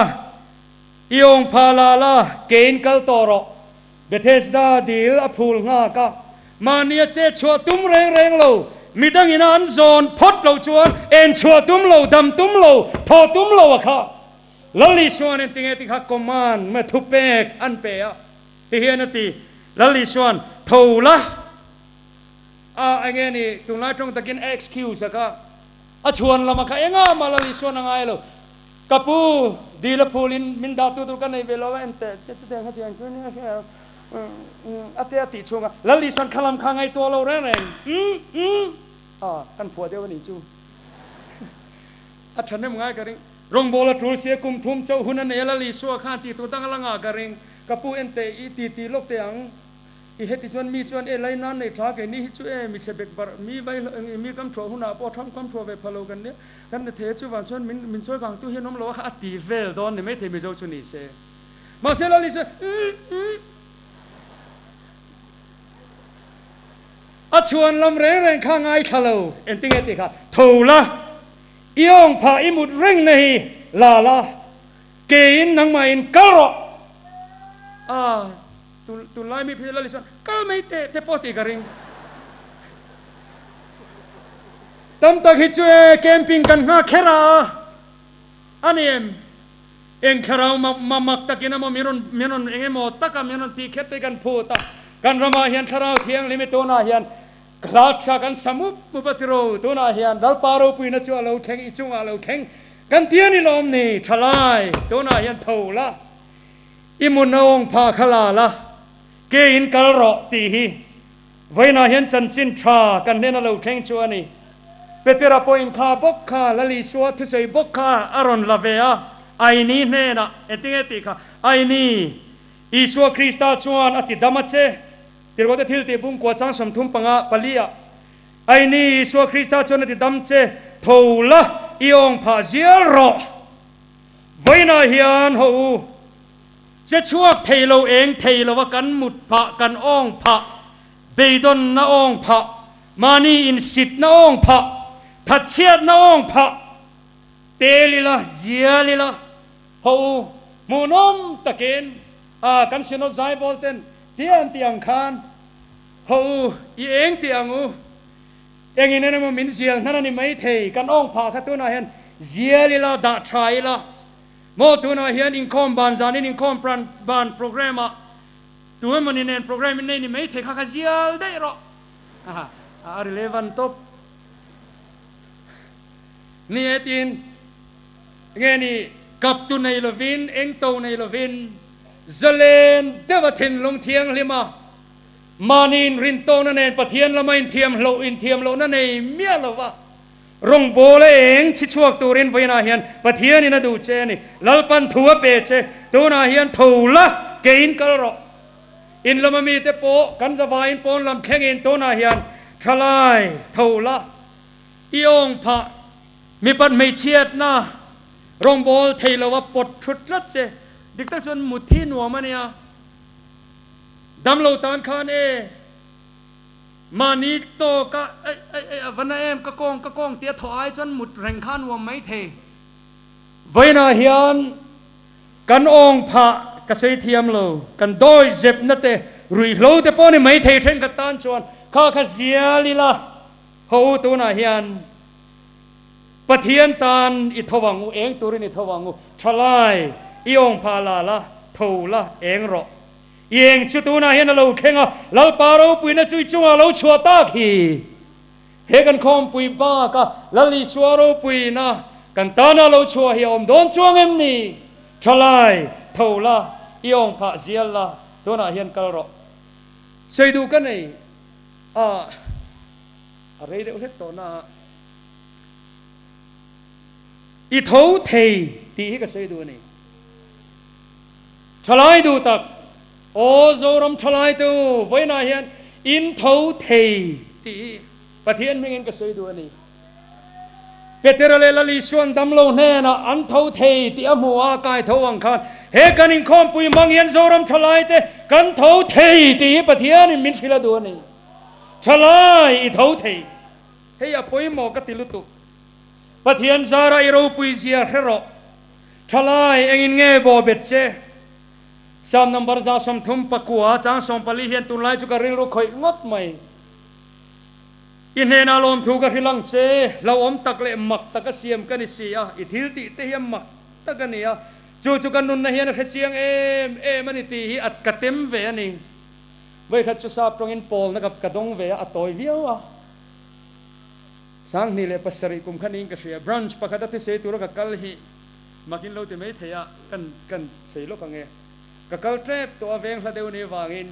[SPEAKER 1] อีองพาลาลาเกนกัลตอรอเบเทสดาดีลอพูลงากะมาเนียเจชัวตุ้มเร่งเรามีดังอินันโซนพดเราชวนเอ็นชัวตุ้มเราดำตุ้มเราทอตุ้มเราอะค่ะแล้วลิชวนเอ็นติงเอติขักกอมันเมื่อทุบเปกอันเปียที่เฮียนตีแล้วลิชวนทาวละไอ้เงี้ยนี่ตุนไล่ตรงตะกิน excuse อะค่ะชวนเรามาค่ะเองมาแล้วลิชวนยังไงเรากับปูดีละพูลินมินดาตุกันในเวลาเอ็นเตจะเดินข้าเทียนคือเนี่ยอาเตียติชงอ่ะแล้วลิชันขลังข้างไอตัวเราแรงกันผัวเดียวนี่จูฉันเนี่ยมึงไงกันริงรงโบลทูเสียกุมทุ่มเจ้าหุ่นนั่นเอลลิชัวข้าตีตัวตั้งลังอากันริงกับปูเอ็นเตอีตีโลกเตียงอีเฮติชวนมีชวนไลนั่นในท้ากันนี่ช่วยมีเชเบกบาร์มีใบมีคำชัวหุ่นอ่ะพอทำคำชัวไปพะโลกันเนี่ยกันเทช่วยวันชวนมินช่วยกังตู้เห็นน้องเราว่าตีเวลดอนเนี่ยไม่เทมิโจชุนิเซมาเซลลิชัวชวนลำเร่งข้างไงขลุ่เอ็นติงเอติค่ะถูละอีองพาอิมุดเร่งนี่ลาเกณฑ์นังมาอินกรอตุลายมีพิจารณาลิชวนก็ไม่เตะปอติกริงตั้มตะคิดช่วยแคมปิ้งกันง่าแค่ละอันนี้เองแค่เรามามักตะกินมามีนเองหมดตะกันมีนตีแค่ตะกันพูดตะกันรามาเฮียนคราวเทียงลิมิตตัวนาเฮียนกราชกันสมุปฏิโรตัวนาเฮียนดัลปารูปุยนัจวเราแข่งอิจุงเราแข่งกันเทียนิลอมนี่ทลายตัวนาเฮียนทูละอิมุนองพาขลาละเกอินกัลรอตีฮีไว้นาเฮียนจันจินชากันเนนเราแข่งชัวนี่เปเตระปอินคาบกคาลลิสวทุเซบกคาอารอนลาเวียไอนี่เนนะเอติเอติค่ะไอนี่อิสวคริสต์ชวนอติดามัเซที่เราได้ทิลติบุ้งกวาดจังสมทุมปังอาปลียไอ้นี่สวคริสต์ชนติดำเจทูละอีองพาเจียรอไว้นาเฮียนหูจะช่วยเทเราเองเทเราว่ากันหมุดพะกันอ้องพะเบดอนนาอ้องพะมานีอินสิตนาอ้องพะทัดเชียดนาอ้องพะเตลิละเจียลิละหูมูนอมตะเกนกันเชนอไซบอลเทนเตียงคานหูอีเองเตียงเองนี่นะมันมินเสียงนั่นนี่ไม่เทกันอ้องพาขัดตัวน่ะเห็นเจียลิละด่าทายละโมตัวน่ะเห็นอินคอมบานจานี่อินคอมบานโปรแกรมตัวมันนี่โปรแกรมนี่ไม่เทข้าขจีลได้หรอrelevant top นี่เอตินไงนี่กับตัวในลวินเองตัวในลวินZelen devatin long thiang lima manin rinto na nen pathian lama in thiam lo na nei mia lova rong bole eng chi chuak turin voina hian pathian ina du che ni lalpan thua pe che tu na hian thola kein kalro อินลำมีเตโปกันจะวาอินปนลำแข่งอินตัวนาเฮียนทลายเท่าละอีองพระมีปันไม่เชียดนะรงโบลเทลว่าปดชุดรัดเจดิกตาชนมุดที่หนัวมันเนี่ยดำโลตานคานมานีโตก็วันนั้นเอ็มกะกงเตี้ยถอยจนหมุดแรงข้านวมไม่เทไว้นาเฮียนกันองพระกษตรเทียมโลกันโดยเจ็บนั่นเตรุยโลแต่ป้อนไม่เทเทนกันตานชวนข้าขเสียลีละหูตัวนาเฮียนปะเทียนตานอิทวังเองตัวนี้อิทวังทลายอีองพาลาละทูละเองรอเองชุดตัวนาเฮียนเราเข่งเราปาเราปุยนะจุยจัวเราชัวตาขีเฮกันคอมปุยบ้าก็ละลีชัวเราปุยนะกันตานาเราชัวเฮียอมโดนชัวเงินนี่ทลายทูละอีองพาเสียละตัวนาเฮียนกัลรอใส่ดูกันนี่อะไรเดี๋ยวเล็กตัวน่ะอีเท่าเทตีให้กับใส่ดูนี่ทลายดูตักโอ้โจรมทลายตัวไว้นาเฮียนอินเท่าเทตีประเทศไม่เงินกับใส่ดูนี่เปเตอร์เลลลีชวนดำโลแน่นะอันเท่าเทตีอมัวกายเท่าวังคานเฮกันอินคอมปุยมังเฮียนโจรมทลายเตกันเท่าเทตีประเทศนี่มินชิลาดูนี่ทลายอีเท่าเทเฮียปุยหมอกติลุตุประเทศซาราอิรูปุยเสียเฮโรทลายเองอินเงบอเบ็ดเจสามนัมบาร์ซาสมทุมปะกัวจางสมปลีเฮียนตุนไลจุกริรุคอยงดไหมอินเฮนาลมถูกริลังเจเราอมตักเละหมักตักเสียมกันนิสีอ่ะอิทิลติเตียมหมักตักนี่อ่ะจู่กันนุนนะเฮียนเชียงมันอิตีอัดกระเต็มเวนี่เวทัชซาตรงอินโพลนะครับกระดงเวอัตโตยวิวอ่ะสังนี่เลยปัสริกุมขันอิงกษเชียบรันช์ปะคัดที่เสตุรกับกัลฮีมากินเราแต่ไม่เทียกันเสียโลกังเงกับกัลเทปตัวเวงพระเดวนี่วางิน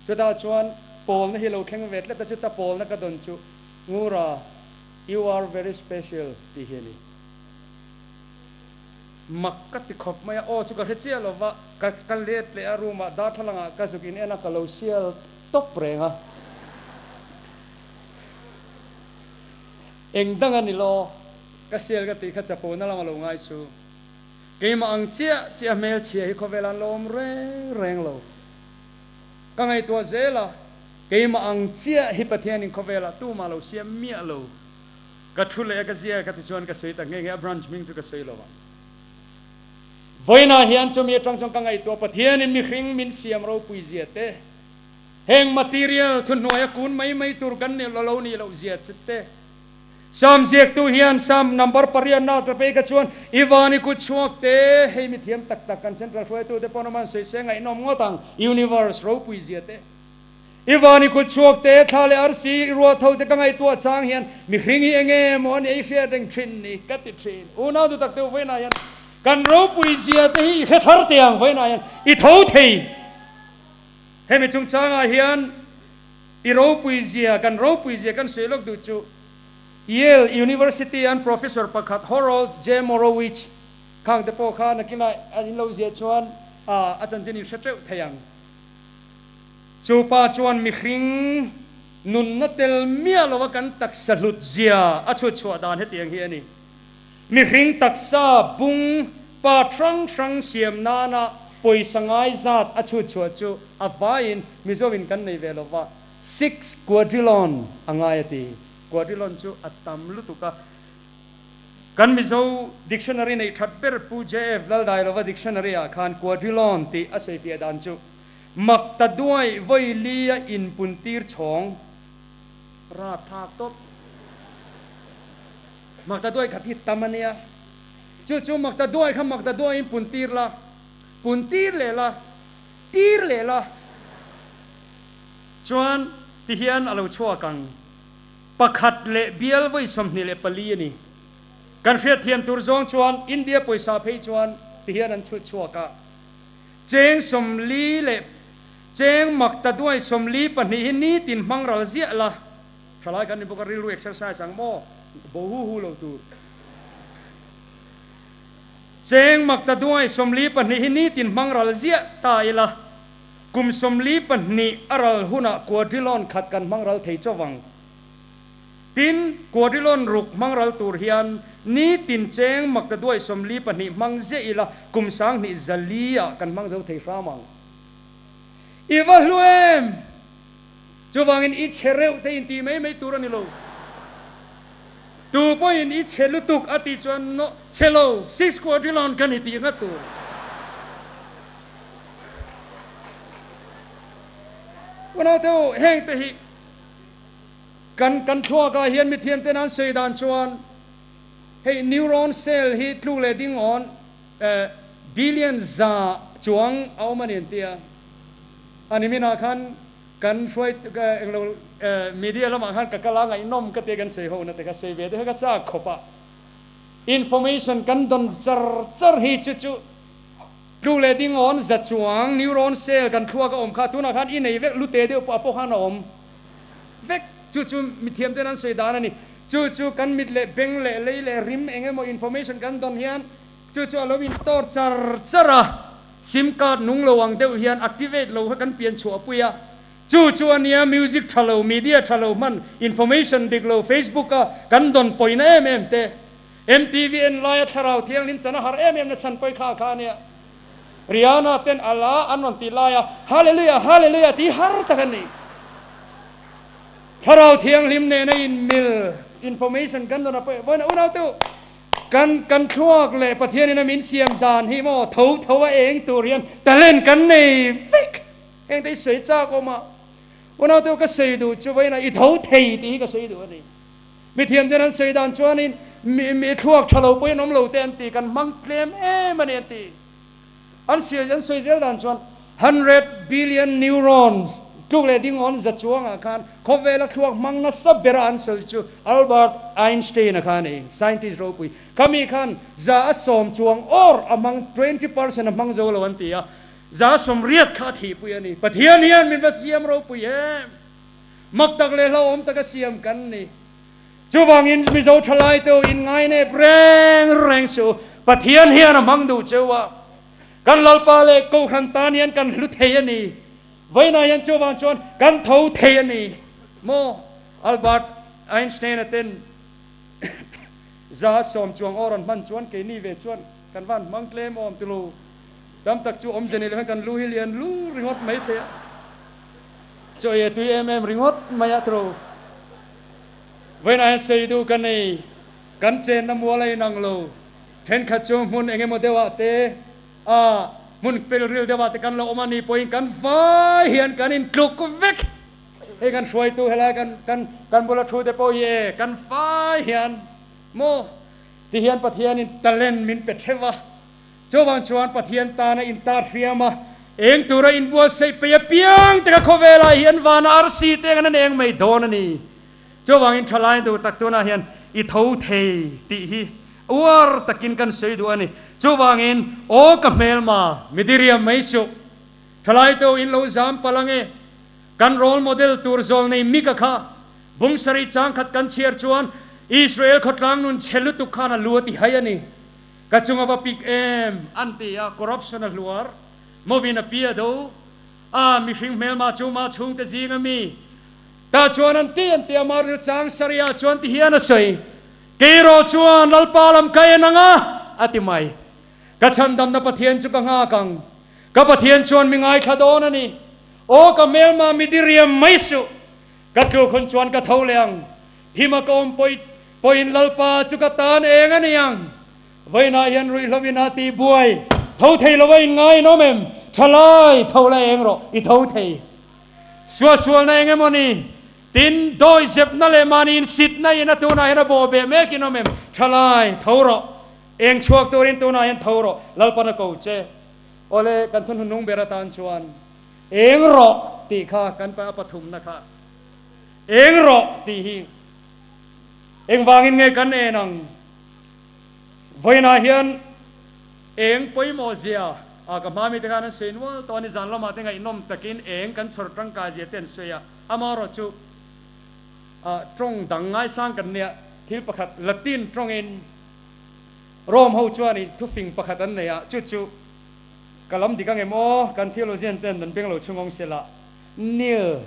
[SPEAKER 1] จุดาชวนโพลนี่เราแข่งเวทเล็บจุดตาโพลนักดนชูงูรา you are very special ที่เฮนี่มักกัติขบไม่โอ้จุกระเจียลว่ากันเลียดเลยอารุมาดาทลังกัสุกินเอ็นักเราเสียตบเรงอ่ะเองดังอันนี้โลก็เสียกติขจับปูนั่นเราลงง่ายสูเกมอังเจียเมลเชียฮิโคเวลันลมแรงโลก็ไงตัวเจล่ะเกมอังเจียฮิปเทียนิโคเวลาตู้มาโลเสียเมียโลก็ทุเลก็เสียก็ติชวนก็เสียแต่เงี้ยบรันช์มิงจุก็เสียโลวะวันน่ะเฮียนจมีตรังจงก็ไงตัวปะเทียนินมีขิงมินเสียมเราปุยเสียเตแห่ง material ทุนหน่วยคุณไม่ตุรกันเนี่ยเรานี่เราเสียเตสามเสียกตัวเฮียนสามนัมเบอร์ปริยันนาตัวไปกระชวนอีวานิคุชวกเตให้มีเทียมตักกันเซ็นทรัลไฟตัวเดปอนมันเสียไงน้องงอตังยูนิเวอร์สเราปุยเสียเตอีวานิคุชวกเตทาเลอาร์ซีรัวเท่าเด็กไงตัวช้างเฮียนมีขิงเองมอนเอเชียเร่งทรินนี่กัดติทรินโอ้น่าดูตักเตวไว้นายันกันเราปุยเสียเตฮีเฮ็ดฮาร์เตียงไว้นายันอีเท่าเทให้มีจงช้างเฮียนอีเราปุยเสียกันเราปุยเสียกันเสียลูกดูจู Yale University and Professor Pakat Harold J. Morowitz ข้างแต่พอข้านักกีฬาอันนี้เราเสียชวนอาจารย์เจนิสเตอร์ทยังจูปาชวนมิคริงนุนนัดเตลเมียเราว่ากันตักสลุดเสียอาชุดชัวดานให้เตียงเฮียนี่มิคริงตักซาบุงปาทรังเสียมนานะป่วยสังไอจัดอาชุดชัวจูอาวายินมิโซวินกันในเวลาว่า 6 quadrillion อังไงตีquadrillion chu atam lutuka kan mizo dictionary nei thatper pu jf lal dai lova dictionary a khan quadrillion ti asei fi dan chu makta duai voilia in puntir chong ra thak top makta duai khathi tamania chu makta duai kham makta duai in puntir le la tir le la chuan ti hian alo chua kangประคัดเละเบียลไว้สมนิเละปลีนี่กันเสียเทียมตุรจงชวนอินเดียป่วยสาเพชวนที่เฮียนันชุดชัวกะเจงสมลีเละเจงหมักตะด้วยสมลีปนีนี้ตินมังรัลเสียละทลายกันในบุกรีรูเอ็กซ์ไซส์สังโมบูฮูเราตูเจงหมักตะด้วยสมลีปนีนี้ตินมังรัลเสียตายละ กุมสมลีปนิอรัลหุนะกัวดิลอนขัดกันมังรัลเทจวังตินกัวดิลอนรุกมังรัลตูรเฮียนนี้ตินเจงมักจะด้วยสมลีปนิมังเจอิละกุมสังนิจัลลียกันมังเจ้าเทฟ้ามังอีวาลุเอมจูวังอินอิเชเรวเทอินตีไม่ตูรันิโลตูปอินอิเชลุตุกอติจวนโนเชโล6 กัวดิลอนกันอิตีงัดตูวันนั้นเท่าแห่งเตหิกันทั่วก็เห็นมิเทียนเตนันเสดานชวนให้นิวรอนเซลล์ฮิตลูเลดิ้งออนบิลเลียนซาจวงเอามาเนียนเตียอันนี้มีนาคันกันช่วยเรามีเดียแล้วมาคันกับกลางไอ้น้อมก็เตกันเสียหัวนั่นแต่ก็เสียเวทให้ก็จ้าขบะอินโฟเมชันกันดนจรฮิจุลูเลดิ้งออนจัดจวงนิวรอนเซลล์กันทั่วก็อมขาทุนคันอินในเวกลุเตเดียวปะพวกขันอมเวกจู่มิเทียมเตนันเสดานนี่จู่กันมิดเล่เบงเล่ริมเองก็มออินโฟเมชันกันดอนเฮียนจู่เราวินสตอร์จระซิมการ์ดนุ่งระวังเดียวเฮียนแอคทีเวตเราให้กันเปลี่ยนชัวปุยะจู่อันนี้มิวสิกทะเลมีเดียทะเลมันอินโฟเมชันดิกเราเฟซบุ๊กกันดอนปอยนะเตMTVN ไลน์ทะเลเที่ยงลิมจันทร์หานั่นฉันไปข้าเนี่ยเรียนาเต้นอัลลาอันวันตีลายฮาเลลูยาที่ฮาร์ตกันนี่ถ้าเราเที่ยงลิมเนี่ยในมิลอินโฟเมชันกันตอนนั้นไปวันนั้นเอาตัวกันทั่วเลยประเทศนี้นะมินเสียมดานฮิโมเท่าเองตัวเรียนแต่เล่นกันในฟิกเองได้เสียจากออกมาวันนั้นตัวก็เสียดูช่วยนะอีเท่าเทียดีก็เสียดูนี่มิเทียมเจนั้นเสียดานช่วยนี่มีทั่วทะเลไปน้ำเหลวเต็มตีกันมังเคลมมันเองตีอันเสียเสียดานช่วย100 billion neuronsทุกเรื่องที่งอนจัดช่วงอาคารเขาเวลาช่วงมังนัสเบรานเซลจูอัลเบิร์ตไอน์สไตน์อาคารเอง scientist รู้ปุยเขามีการจะสมช่วง or among 20% among โจลวันตีอะจะสมเรียดข้าที่ปุยนี่ประเทศนี้มีวัคซีนรู้ปุยมักตักเลยเราอมตักเสียมกันนี่จูวังอินมิโซทลายตัวอินไงเนี่ยแรงสูประเทศนี้นะมังดูเจ้าว่ากันลลปาเลกูขันตานียนกันลุเทียนี่ไว้นายันจูวันชวนกันเท่าเทียนี่โมอัลเบิร์ตไอน์สไตน์เต้นจะสมจวงอรันมันชวนเกนี่เวชวนกันวันมังเคลมอมตุลูดำตักจูอมเจนิลกันลูฮิเลียนลูริงอดไม่เทียจอยตุยริงอดไม่ยาตรูไว้นายันเสียดูกันนี่กันเจนน้ำวัวไหลนังโลเทนขัดจูมุนเองโมเดวะเตมุนเป็นเรื่องเดียวกันกันเราออกมานี่พอกันฟ้าเหียนกันอินกลุกก็เวกให้กันช่วยตัวให้แล้วกันบุรุษทูเดปอยกันฟ้าเหียนโมที่เหียนปะเทียนอินตะเลนมินเป็ดเทวะโจวันชวนปะเทียนตาในอินตาเฟียมาเองตัวเราอินบัวใส่เปียเปียงแต่ก็เวลาเหียนวานอาร์ซีเตกันนั่นเองไม่โดนนี่โจวันอินทลายตัวตักตัวน่าเหียนอิทาวเทติฮีอวร์ตะกินกันเสียด้วยนี่จูบางอินโอกับเมลมามิดิเรียไม่สุทลายตัวอินโลซามพลังเอกันโรลโมเดลตูร์โซลในมิกะค่ะบุงสริจางขัดกันเชียร์ชวนอิสราเอลขัดล้างนุนเชลุตุกขานะลัวติหายนี่กัจจุงว่าปิกอันตีคอร์รัปชันลัวร์โมวินาปีดูมิฟิงเมลมาจูมาชุงเตจิงมีแต่ชวนอันตีมารุจางสริยาชวนที่เฮียนสวยKiro chuan lalpalam kaya nanga atimai kachandam na pathian chu kanga kang ka pathian chuan mingai thadona ni o ka melma midiriam maisu ka tu khun chuan ka tholeang thima kom poin lalpa chu ka tan eng aniang vaina yan rui lovina ti buai thau thei lawai ngai no mem thalai thole eng ro I thau thei sual na eng emoni tin doi zep na le manin sit na ina tu na ina bo be me ki no mem thalai thoro eng chuak torin tu na yan thoro lalpana ko che ole kan thun hunung beratan chuan eng ro ti kha kan pa pathum na kha eng ro ti hi eng wangin nge kan e nang voina hian eng poi mo zia ka mami te kan sen wal to ni zan lama te ngai nom takin eng kan chor tang ka je ten soya amaro chu trong dang ngai sang kan ne thil pakhat latin trong in rom ho chuan in thu fing pakhat an ne chu kalam dikang emo kan theologian ten dan benglo chungong sela nil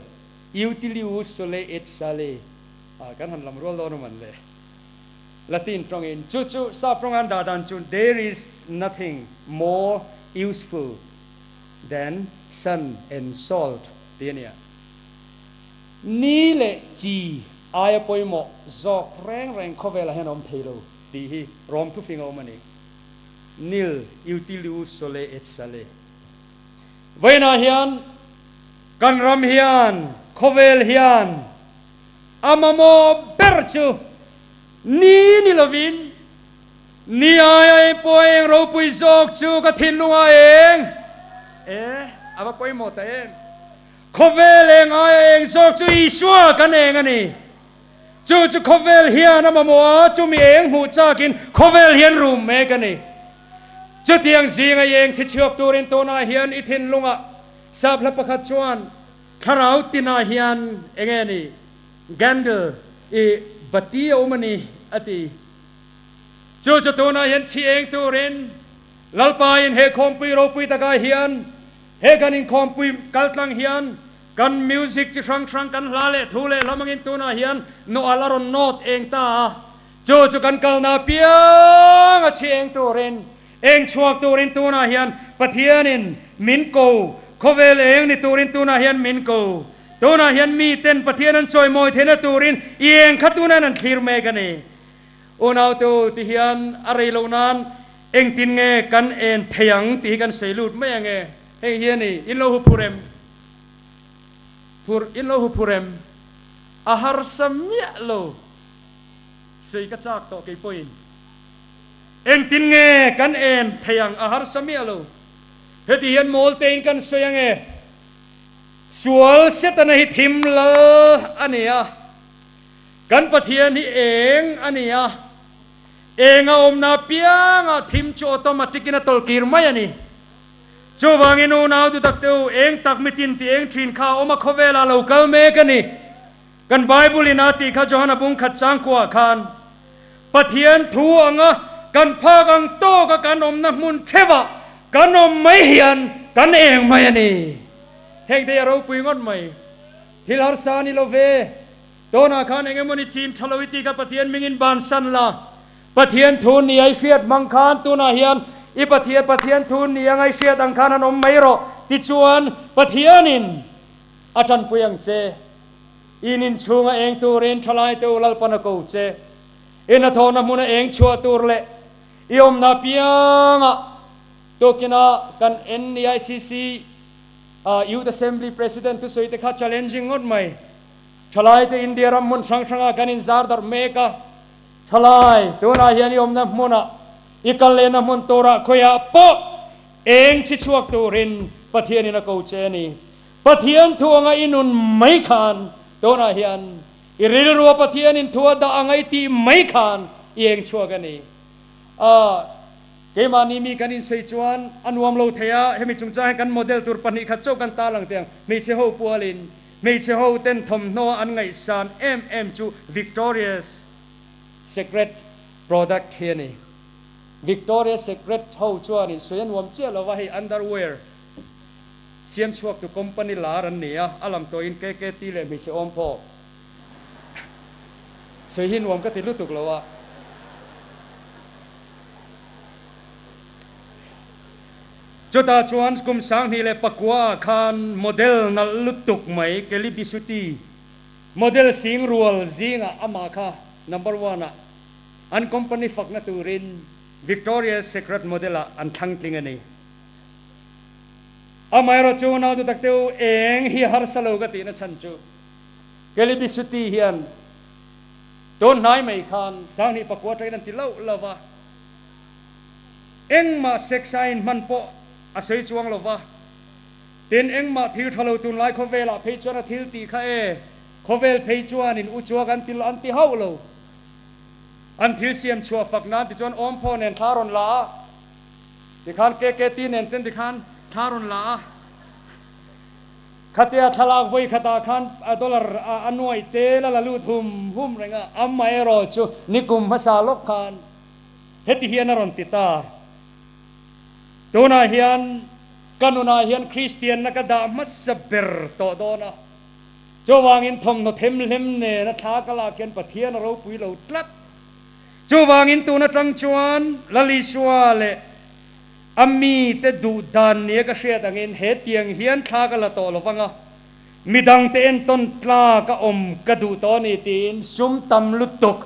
[SPEAKER 1] utilius sole et sale kan han lam rol do man le Latin trong in chu sa prong an da dan chu there is nothing more useful than sun and salt tiania ni le chi ai poi mo zok reng khovela henom thelo ti hi rom tu fingo mani nil utilius sole et sale vaina hian kan ram hian khovel hian amamo berchu ni lovin ni ai poeng ro pui zok chu ka thin lunga eng aba poi mo ta eng khovel eng ai eng zok chu i shua kan eng ani chu khovel hian amamo chu mi eng hu cha kin khovel hian rum me kan ni chu tiang zinga eng chi chuak turin to na hian i thin lunga sap la pakhat chuan tharau tina hian engeni gandel i bati omani ati chu to na hian chi eng turin lalpa in he khompui ro pui taka hian he kan in khompui kaltlang hian kan music chi sang kan hlale thule lamangin tu na hian no alaron not eng ta chu kan kalna piang a chi eng turin eng chuak turin tu na hian pathianin min ko khovel eng ni turin tu na hian min ko tu na hian mi ten pathianan choi moi thena turin eng khatuna nan thlir me kani unau tu ti hian arei lo nan eng tin nge kan en theyang ti kan seilut me nge hei hian ni in lo hu purem ahar samya lo sei ka chak to ke poin eng tin nge kan en theyang ahar samya lo heti hian mol tein kan soyang e sual setana hi thim la ania kan pathian hi eng ania enga omna pianga thim chu automatic ina tolkir mai ani chu wangin u nau du taktu eng tak mitin ti eng thin kha oma khovela local me kani kan bible ina ti kha johana bung khat chang kwa khan pathian thu anga kan phagang to ka kan omna mun thewa kan om mai hian kan eng mai ani heng de ro pui ngot mai thil har sa ni love dona khan engemoni chin thalawiti ka pathian mingin ban san la pathian thun ni ai hriat mang khan tu na hian i pathian thun ni angai hriat ang khan an om mai ro ti chuan pathianin atan puyang che inin chunga eng turin thalai tu lalpana ko che ina thona muna eng chua tur le iom na pianga tokina kan NEICC Youth Assembly President tu soite kha challenging ngot mai thalai te India ram mun sang kan in zar dar meka thalai tu na hian iom na muna ikal le na mun tora khoya po eng chi chuak turin pathian ina ko che ni pathian thuanga inun mai khan tu na hian iril ruwa pathian in thua da angai ti mai khan eng chuak ani ke mani mi kan in sei chuan anuam lo theya hemi chungcha kan model tur pani kha chau kan ta lang tiang me che ho pualin me che ho ten thom no an ngai san chu Victoria's Secret product here ni Victoria's Secret ho chuan in soyan wam che lo wa hi underwear siam chuak tu company la ran nia alam to in ke ti le me che om pho sei hin wam ka ti lu tuk lo wa Jota chuan kum sang ni le pakwa khan model na lutuk mai keli bisuti model sing rual zinga ama kha number 1 an company fakna turin Victoria's Secret model an thangtling ani amai ro chu na du takteu eng hi har salo ga ti na chan chu keli bisuti hian don nai mai khan sang ni pakwa train an ti lo lova eng ma sexain man po asai chuang lova ten eng ma thil thalo tun lai khovela phei chuan thil ti kha e khovel phei chuan in u chuak an til an ti hau lo an thil siam chua fakna ti chuan om pho nen tharon la ti khan ke ti nen ten ti khan tharon la khatia thalak voi khata khan dollar anuai te la lu hum renga amma ero chu nikum masa lok khan heti hian ron ti ta Dona hian กันอุณาเฮียนคริสเตียนนักดามัสเบอร์โตโดนะจวางอินทมโนเทมเลมเนนะท้ากลาเกียนปะเทียนเราปุยเราตรัดจวางอินตูนะจังจวนลลิสวาเลอามีเตดูดานเนียก็เสียดังอินเหตุยังเฮียนท้ากลาโตโลฟังอ่ะมีดังเตนต้นตลากะอมกระดูตอนีตีนซุมตำลุตก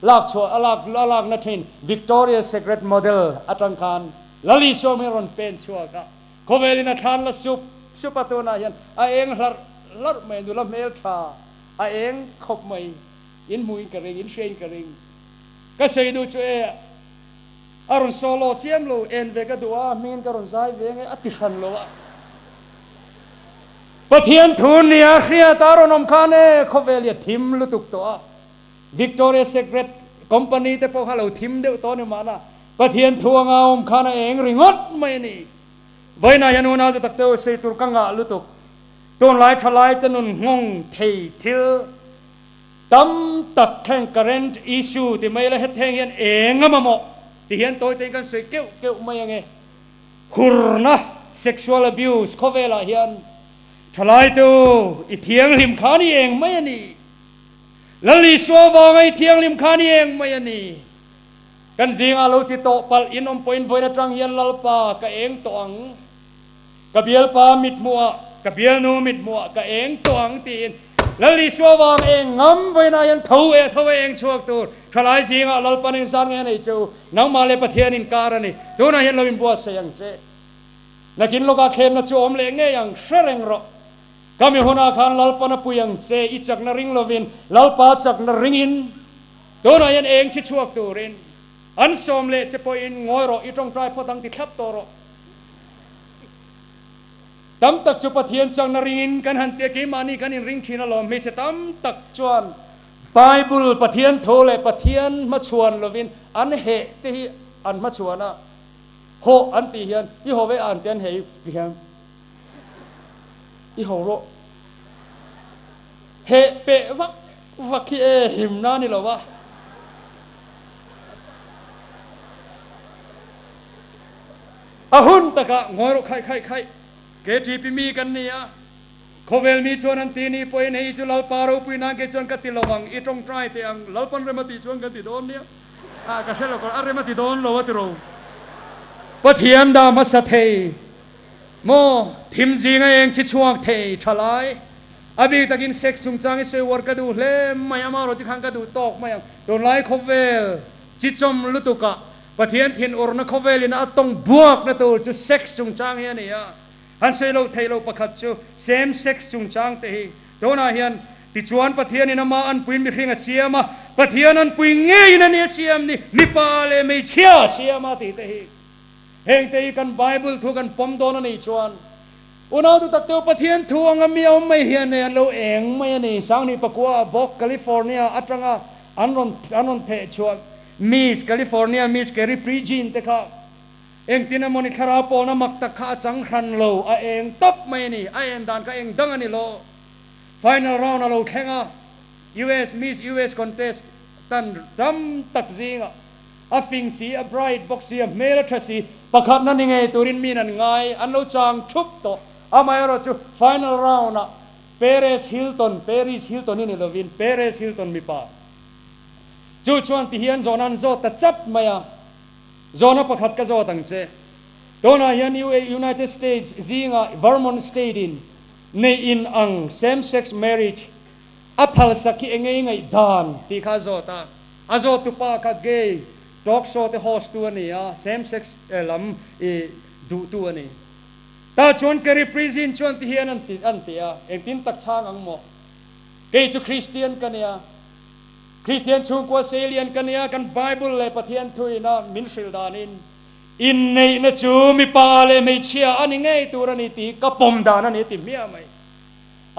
[SPEAKER 1] ลากชัวลากนัทิน Victoria's Secret Model อัตรังคารลลิสวาเมรอนเป็นชัวกะโคเวลินาทานละซุปตัวนาเฮียนไอเองลัดไม่ดูละเมลชาไอเองขบไม่อินมุยกระเริงอินเชนกระเริงก็เสียดูช่วยอารมณ์โซโลเชียมโลเอ็นเวกดูว่ามีนกระรอนใจเวงอติชันโลอะปะเทียนทุนเนี่ยเสียตารนมคาเน่ขบเวลีทิมลุตุกตัว Victoria's Secret Company แต่พวกเขาทิมเดียวตัวนี่มานะปะเทียนทัวงเอาคาเน่เองริงดไม่นี่ไว้นายันนาจะตักเตวเสตุรกังะลุตุกตัวไล่ทลายตนุนงงเททิลตั้มตักแข่งกระเรนอิชูที่ไม่ละเฮ็ดแทงยันเองอะมาโมที่เห็นตัวเองกันเสกเกี่ยวไม่ยังไงหุรนะ sexual abuse เขาเวลาเห็นทลายตัวอีเทียงริมขานี่เองไม่ยันนี่แล้วลิสวาวางไอเทียงริมขานี่เองไม่ยันนี่กันสิงอาลูติโตปัลอินอมปอยน์ไฟนัตรังเฮียนลลปากะเองตัวอังกะเบียลปามิดมัวกะเบียลนูมิดมัวกะเองตัวอังตีนแล้วลิสวาวางเองงำไว้นายันเท่าเองช่วงตัวทลายสิงอาลลปานินสารเงี้ยในเจ้านังมาเลปะเทียนินการนี่ตัวนายันเราอินบัวเสียงเจนักอินโลกาเข้มนักจูอมเลงเงี้ยยังเสรงรอกามีหัวหน้าขันลลปานาปุยังเจอิจักนาริงโลวินลลปาจักนาริงอินตัวนายันเองชิช่วงตัวรินอันสมเลจะพออินงอยรออีตรงใจพอตั้งติดขับตัวรอตั้มตักจุปเทียนจังนรินกันหันเตียกีมานี่กันอินริงทีนั่นหรอไม่ใช่ตั้มตักจวนไบเบิลปเทียนโทเลปเทียนมาชวนลวินอันเหที่อันมาชวนนะโหอันตีเฮียนยี่โหไว้อ่านเตียนเหเฮียนยี่โหโรเหเปะวักขี้หิมนานี่หรอวะอาหุ่นตะกะงอยรใครเกจีพิมีกันเนี่ยโคเวลมีชวนอันตีนี่ปอยในจุลปารูปุยนางเกจวนกติลวังอีตรงใจเตียงลปันเรมาติชวนกติโดนเนี่ยกระเชลก็อะไรมาติโดนโลวะติโรปะเทียมดามัสเทโมทิมจีงเองชิชวงเททลายอบีตะกินเซ็กซุงจางอิเซวอร์กระดูเล่ไม่อามาโรจิขังกระดูตอกไม่ยังโดนไล่โคเวลจิจมลุตุกะปะเทียนทินอรนักเวลินอัตต้องบวกนะตัวจุเซ็กซ์จุงจางเฮียนี่อะฮันเซโลเทโลประคับจูเซมเซ็กซ์จุงจางเตะตัวน่าเฮียนติจวนปะเทียนนี่นะมาอันปุยมีเพียงเสียมาปะเทียนอันปุยเงยนั่นเนี่ยเสียมนี่มิปาเลไม่เชี่ยเสียมาติเตะเฮงเตะกันไบเบิลทุกันปมโดนนี่จวนอุณาตุตักเตียวปะเทียนทวงมีเอาไม่เฮียนเนี่ยเราเองไม่นี่สังนี่ปะกัวบอกแคลิฟอร์เนียอัตรังอันนนเทชวนมิสแคลิฟอร์เนียมิสแคริปรีจินเตค่ะเองตินามอนิคาราโปนามักตะขาจังขันโลเองตบไม่นี่เองดันก็เองดังอันนี้โล final round เราแข่งUS Miss US contest ตันดำตักซิงฟิงซีไบรท์บ็อกซี่เมลทรีประคับนั่นยังไงตัวรินมีนั่นไงอันเราจางทุบโตไม่เราจู final round เปเรสฮิลตันนี่เราวินเปเรสฮิลตันมีป่าจู่ชวนที่เฮียนโซนันโซตัดจับมายังโซนประคับกับโซตั้งเจตัวนั้นยันUnited States ซิงVermont Stateในอินอัง same sex marriage พัลสักเองไงดานที่ข้าโซตาโซตุปาคัดเกย์ดอกโซเตโฮสตัวนี้same sex ลำดูตัวนี้ตาชวนก็ represent ชวนที่เฮียนอันตีเองตินตักช่างอังโมเกย์จูคริสเตียนกันเนี่ยคริสเตียนชูกว่าเซเลียนกันเนี่ยกันไบเบิลเลยปะเทียนทุยนะมินชิลดานินอินในนจูมีปาเลยไม่เชียอันนี้ไงตัวนี้ตีกระปมดานันนี่ติเมียไหม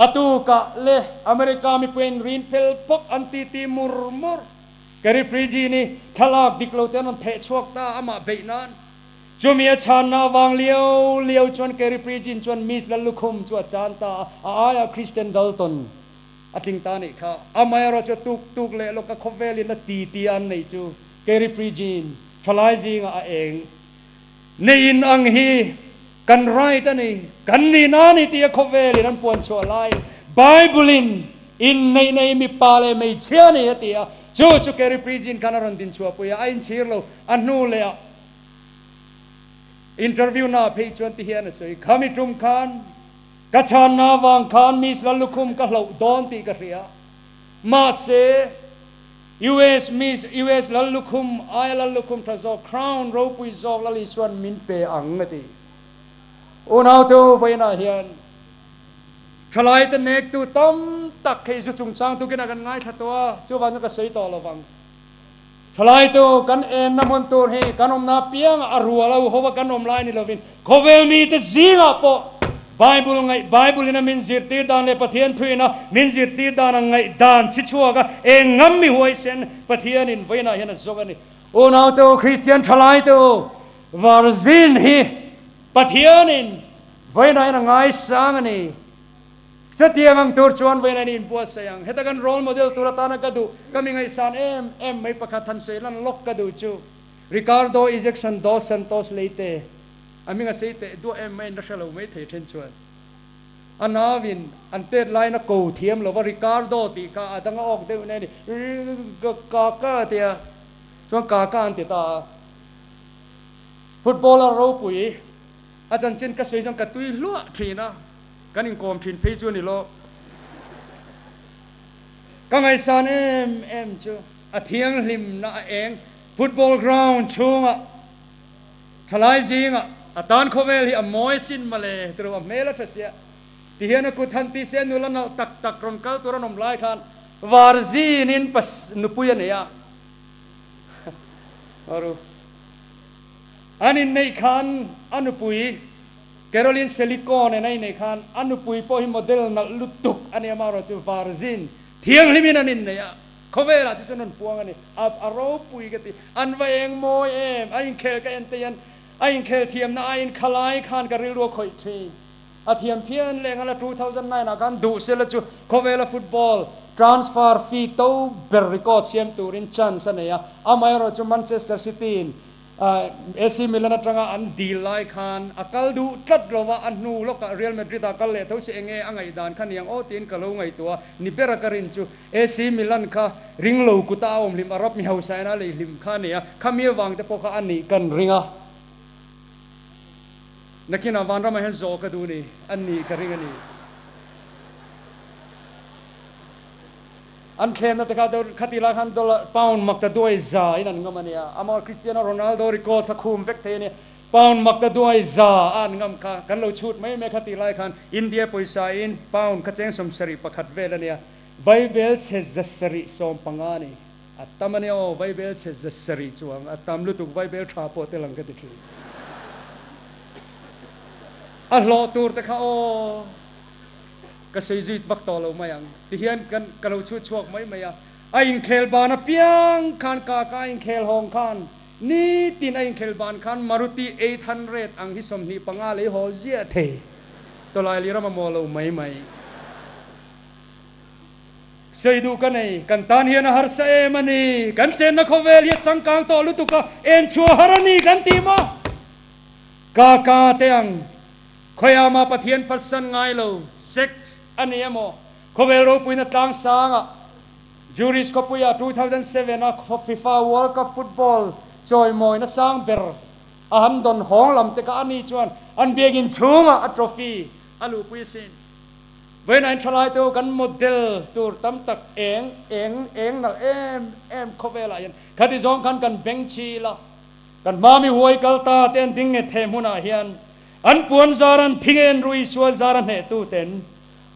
[SPEAKER 1] อตูกะเลอเมริกามีเป็นรินเพลพกอันตีมุรกริปรีจีนี่ทลากดิกโลเตนันเทชวกตาอามาเบนันจูมีชานาวังเลี้ยวจวนกริปรีจีนจวนมิสลลุคุมจวนจานตาคริสเตียนดัลตันอธิงตานี่ค่ะไม่เราจะตุกเลยเราก็คบเวลินตีอันนี่จูเกริปรีจินทลายจิงเองในอินอังฮี กันไรตันนี่กันนี่นานี่ที่เขาเวลินั้นปวนชัวไลไบเบิลินอินในมีปาเลไม่เชื่อนี่ที่จูแกรีพรีจินกันรันดินชัวปุยไอ้เชื่อเราอันนู้นเลยอินเทอร์วิวน่าเพย์จวนที่เฮียนสวยขามิจุมขันกัจฉานนาวังขันมีสลัลุคุมกับเราดอนตีกันเรียมาเซ US มี US ลัลุคุมไอลัลุคุมทศคราวน์รูปุยซอกลลิสวนมินเปอังตีอุณาตูไฟน่าเฮียนทลายตะเนกตูต้มตักให้สุจุงช่างตูกินกันง่ายทัดตัวจูวันก็ใส่ต่อระวังทลายตูกันเอ็นน้ำมันตูให้กันอมนาเปียงอรัวเราหัวกันอมลายนี่เราวินโคเวลมีแต่ซีงอ่ะปะไบเบิลไงไบเบิลนี่มินจิตตีดานเลยปะเทียนทุยนะมินจิตตีดานไงดานชิชัวก็เองงั้มมีหัวเส้นปะเทียนินไว้น่าเห็นนะโซกันนี่โอ้นาตูคริสเตียนทลายตูวาร์ซินฮีปะเทียนินไว้น่าเห็นง่ายสังนี่จะเตียงอังตัวชวนไว้ในนี้ปัวเสียงเหตุการณ์โรลโมเดลตัวตานกระดูก็มีไงสารเอ็มไม่ประคัทันเสลันล็อกกระดูจูริคาร์โดอิเจคชันดอสันโตสเลเตอามิงาเซเตดูเอ็มไม่นักเชลไม่เทเทนชวนอันนาวินอันเตดไลน์นักกูเทียมหรือว่าริคาร์โดตีกาอันงออกเดี๋ยวนี้กากาเตียชวนกากาอันติตาฟุตบอลเราปุยอาจารย์เชนก็สวยจังกระตุยล้วนทีนะกันอิงกอมทินเพจนี่โลก็ไงสานเอ็มจูอาเทียงริมน่าเองฟุตบอลกราวน์ชูงะทลายจิงะอาตานโคเวลที่อมอยสินมาเลยตัวเมลัทเสียที่เห็นกุทันติเสียนุลันตักรอนเกลตัวรนมไล่ขันวาร์ซีนินปัสนุปุยเนียอารูอันนี้ในขันอันนุปุยแคโรลินเซลิโกนในขันอันนุปุยพอหิโมเดลนักลุตุกอันนี้มาเราจะวาร์ซินเทียงลิมินันินเนี่ยเขาเวลาจะจนนนพวงอันนี้อารมณ์ปุยกันตีอันว่าเองโมเอ็มไอ้อินเคลกันเอ็นเตียนไอ้อินเคลเทียมนะไอ้อินคลายขันกันเรื่องคอยทีอาเทียมเพียนเลี้ยงอะไร2009นะกันดูเสร็จแล้วจูเขาเวลาฟุตบอล transfer fee โตเบอร์ริโกเซียมตูรินชันสันเนี่ยอามาเราจะแมนเชสเตอร์ซิตี้เอซีมิลานตรังอันดีไลคันอักลดูทัดเราว่าอันนูโลกเรียลมาดริดอักลเล่ทั้งเสียงอังไงดานขันยังโอตินกะลงไงตัวนิเปรักรินจูเอซีมิลานค่ะริงโลกุตาอมลิมอารับมีเฮาไซน่าเลยลิมขันเนี่ยขมีวังแต่พอข้าอันนี้กันริงอ่ะนักกินวันเราไม่เห็นโจกดูนี่อันนี้กันริงอันนี้อันเคลมนั่นแต่เขาขัดตีละคันดอลปาวน์มักจะด้วยจ่าอินั่นงั้นมันเนี่ยอามาคริสเตียโนโรนัลโดริโก้ทักคุมเวกเทเนี่ยปาวน์มักจะด้วยจ่าอันงั้นค่ะกันเราชุดไม่ขัดตีละคันอินเดียปุยสายอินปาวน์ขัดเจงสมสริประคัดเวลเนี่ยไบเบิลเซซัสริสมปังอานีอัตตมันเนี่ยไบเบิลเซซัสริจวงอัตตามลุตุกไบเบิลทราโปเตลังกันติดเลยอัลโลตูร์แต่เขาก็ใช้จิตวักต่อเราไม่ยังที่เห็นกันกเราชุดช่วงไม่ยังไอ้อินเคลบานเปียงขันกากอินเคลฮองขันนี่ตินไอ้อินเคลบานขันมารุติ800อังฮิสมนีปังอาเลยฮอเซียเทตัวลายลีรามาโมเราไม่ใช้ดูกันไอ้กันตานเฮียนฮาร์เซมันนี่กันเจนนักเวลีสังกังต่อลุตุกะเอ็นชัวฮารานีกันตีมากากาเตียงคอยเอามาปะเทียนพัศนไงเราเซ็กอันนี้โมเขาเวลาปุยนัดตั้งสางะจูริสก็ปุย2007นะFIFA World Cup Football จอยมอยนัดสางเบอร์อันดอนห้องลำเตกอันนี้ชวนอันเบียกินชูงะอัตโรฟีอันลูปุยสินเว้นอันทลายตัวกันโมเดลตัวตั้มตักเองนักเอ็มเขาเวลายันคดีสองกันเบงชีละกันมามีหวยกัลตาเต้นดิ้งเทมุนาเฮียนอันปวนจารันทิ้งเอ็นรุยสัวจารันเหตุเต็น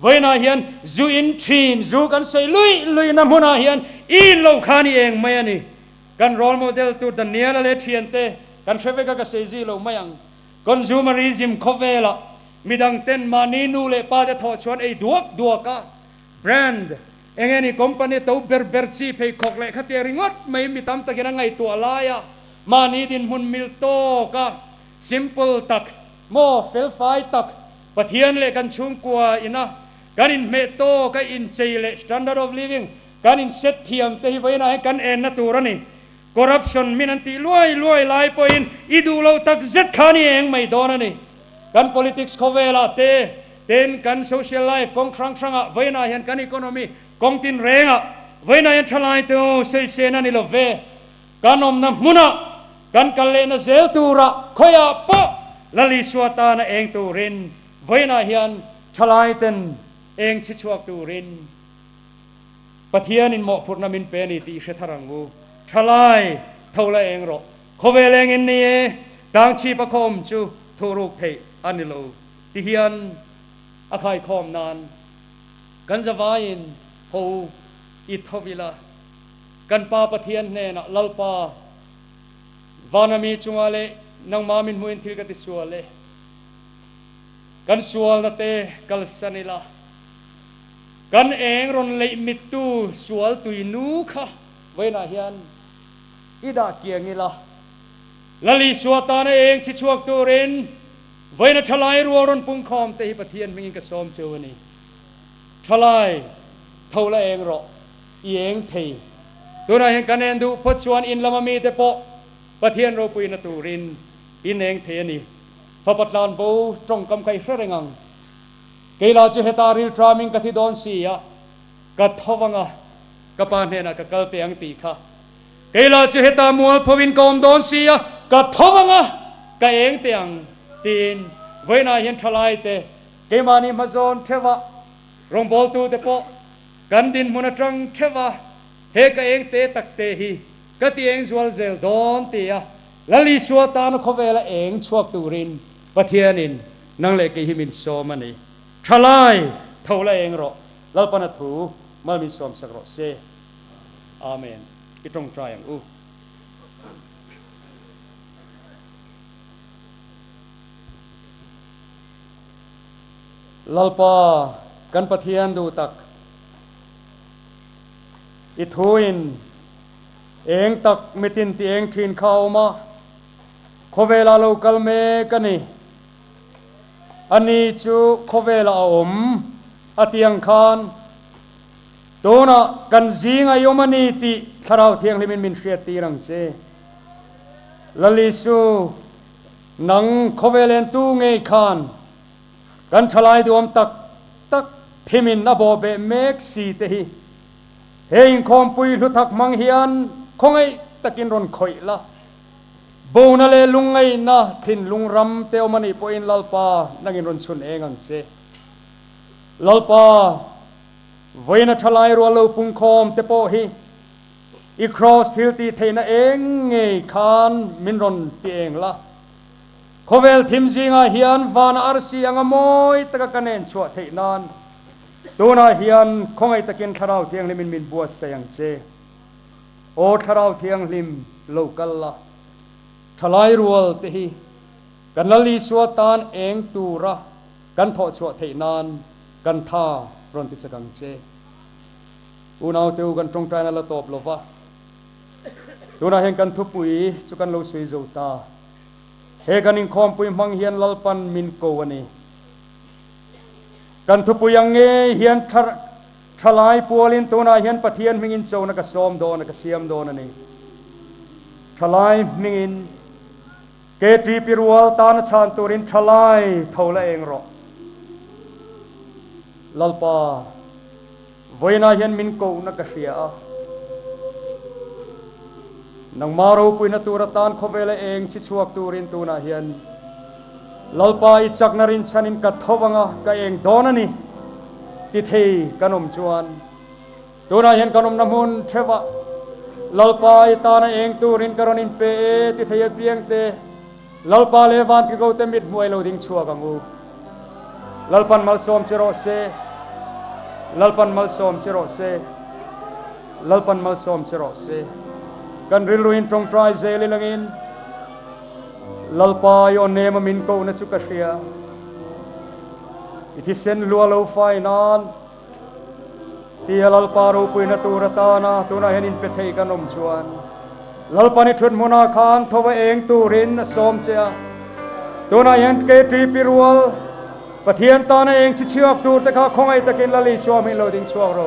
[SPEAKER 1] ไว้นาเฮียนจูอินทีนจูกันใส่ลุยน้ำหัวนาเฮียนอีโลคานีเองไม่อันนี้กันโรลโมเดลตัวดันเนียละเลเทียนเตกันเฟเวก็เซซีโลไม่ยังคอนซูเมอริซึมคเวละมีดังเต้นมานีนูเลป้าจะทอดชวนไอ้ดัวกะแบรนด์เองนี่คอมพานีตัวเบอร์จีเพย์คอกเล่ขัดเตริงอดไม่มีตั้มตะกี้นั่งไงตัวลายะมานีดินหุ่นมิลโตกะซิมเปิลตักโมเฟลไฟตักปะเทียนเล่กันชุ่มกว่าอินะกันอินเมโตกันอินเจเลสแตนดาร์ดออฟลิฟวิ่งกันอินเซตเทียมเตหิไว้นะให้กันเอ็นนัตัวนี่คอร์รัปชันมินันตีลวยลายปอยน์อีดูเราตักเจ็ดขานี่เองไม่โดนนี่ กัน politics เขาเวลาเตเต้นกัน social life กองครั้งอ่ะเวน่าเห็นกัน economy กองตินเร่งอ่ะเวน่าเห็นทลายตัวเสียนั่นนี่ละเวกันอมน้ำมุนะกันกันเลนเซลตูระขยะปะละลิสวตานะเองตูรินเวน่าเห็นทลายเต้นเองชิชวกตูรินปะเทียนินหมอกพุทธนามินเป็นอิติเชทารังวูทลายเท่าละเองหรอเขาเวลเงินนี่ดังชีปะคมจูทูรุกเทอันนี้โลที่เฮียนอาคายคอมนานกันจะวายินหูอิทวิลากันปาปะเทียนเนนะลลปาวานามีจุงอาเลนังมามินมุอินทิลกติสัวเลกันสัวนาเตกัลสันิลากันเองรอนเลมิตูสัวตุยนูค่ะเวน่าเฮียนอิดาเกียงิลาละลีสัวตาเองชิชวกตูรินเวน่าทลายรัวรอนปุงคอมเตหิปะเทียนมิงกะสอมเจวนีทลายเท่าละเองรอเองเทตัวนั้นเห็นกันเองดูพจวนอินละมามีเตปะปะเทียนโรปุยนตูรินอินเองเทนี่พอปัตลานโบตรงกำไกเฟรงังเกลาจุเหตาริลทรามิงกะทิดอนซียะกะทวังะกะปานเฮนะกะเกลเตียงตีค่ะเกลาจุเหตามัวพวินกอมดอนซียะกะทวังะกะเองเตียงตีนเวน่าเห็นทลายเตเกมานีมาโซนเทวะรงบอลตูเตปะกันดินมุนตรังเทวะเฮกะเองเตตักเตฮีกะตีเองสวลเซลดอนเตียละลีสัวตานขเวละเองชวกตูรินปะเทียนินนังเลกิหิมินโซมันนี่ทลายเท่าละเองรอลปนัทูมามินโซมสักรอเซอาเมนอิตรงใจอย่างลปากันปะเทียนดูตักอิทูอินเองตักมิตินที่เองทินเข้ามาขเวลาเรากลเมกันนี่อันนี้จูขเวลาอมอติยังคานตัวน่ะกันจิงอายุมันนี่ที่ทาราวเทียงลิมินเสียตีรังเจลลิสูนังขเวเลนตูเงยคานกันทลายดวมตักทิมินนบเบเมกสีเตหิเฮงคอมปุยลุทักมังเฮียนคงไอตะกินรอนข่อยละบูนาเลลุงไงนะทินลุงรำเตวมันอีปอินลลปานักินรอนชุนเองอันเจลลปาเวนทลายรัวลูปุงคอมเตโปฮีอีครอสทิลตีเทนเองไงคานมินรอนตีเองละขเวลทิมจิงาเฮียนวานอาร์ซียังมอยตะกันเนนชัวเทนานตัวน่าเฮียนคงไอตะกินทาราวเทียงลิมินบัวเสียงเจโอทาราวเทียงลิมโลกัลละทลายรัวเตฮีกันลลีสัวตานเองตูระกันทอชัวเทนานกันท่ารอนติจกังเจอุณเอาเตวกันตรงใจนั่นละตบลวะตัวน่าเห็นกันทุบปุยจุกันโลสุยโจตาเฮกันอินคอมปุยมังเฮียนลลปันมินโกวันนี้กันทุปุยังเงเฮียนทลายปัวลินตัวน่าเฮียนปะเทียนมิงินโจนักซ้อมโดนักเสียมโดนนี่ทลายมิงินเกตีปิรัวตานชานตัวรินทลายเท่าละเองรอลลปาเวน่าเฮียนมินโกนักเสียนังมารูปุยนตัวตานขเวลเองชิชวกตัวรินตัวน่าเฮียนลลปาอิจักนารินชันินกัดทวังะกเองโดนนี่ติเทกันอมจวนตัวน่าเห็นกันอมน้ำมันเทวะลลปาอิตานาเองตัวรินกรณินเปติเทเปียงเตลลปาเลวันที่เขาเต็มิดมวยเราดิ้งชัวกังอูลลปันมัลซอมเจโรเซลลปันมัลซอมเจโรเซลลปันมัลซอมเจโรเซกันริลุอินตรงทรายเซลิลังอินลลปายอนเนมมินโกนัจุกเชียอิทิเซนลัวลูไฟนานที่ลลปารูปุยนตูรตานาตัวน่าเห็นอินเปเทกันอมชวนลลปานิทุนมุนาคานทว่าเองตูรินสมเจียตัวน่าเห็นเกตีปิรัวปะเทียนตานาเองชิเชือกตูแต่ข้าคงไอตะกินลลีชัวมิโลดิงชัวโร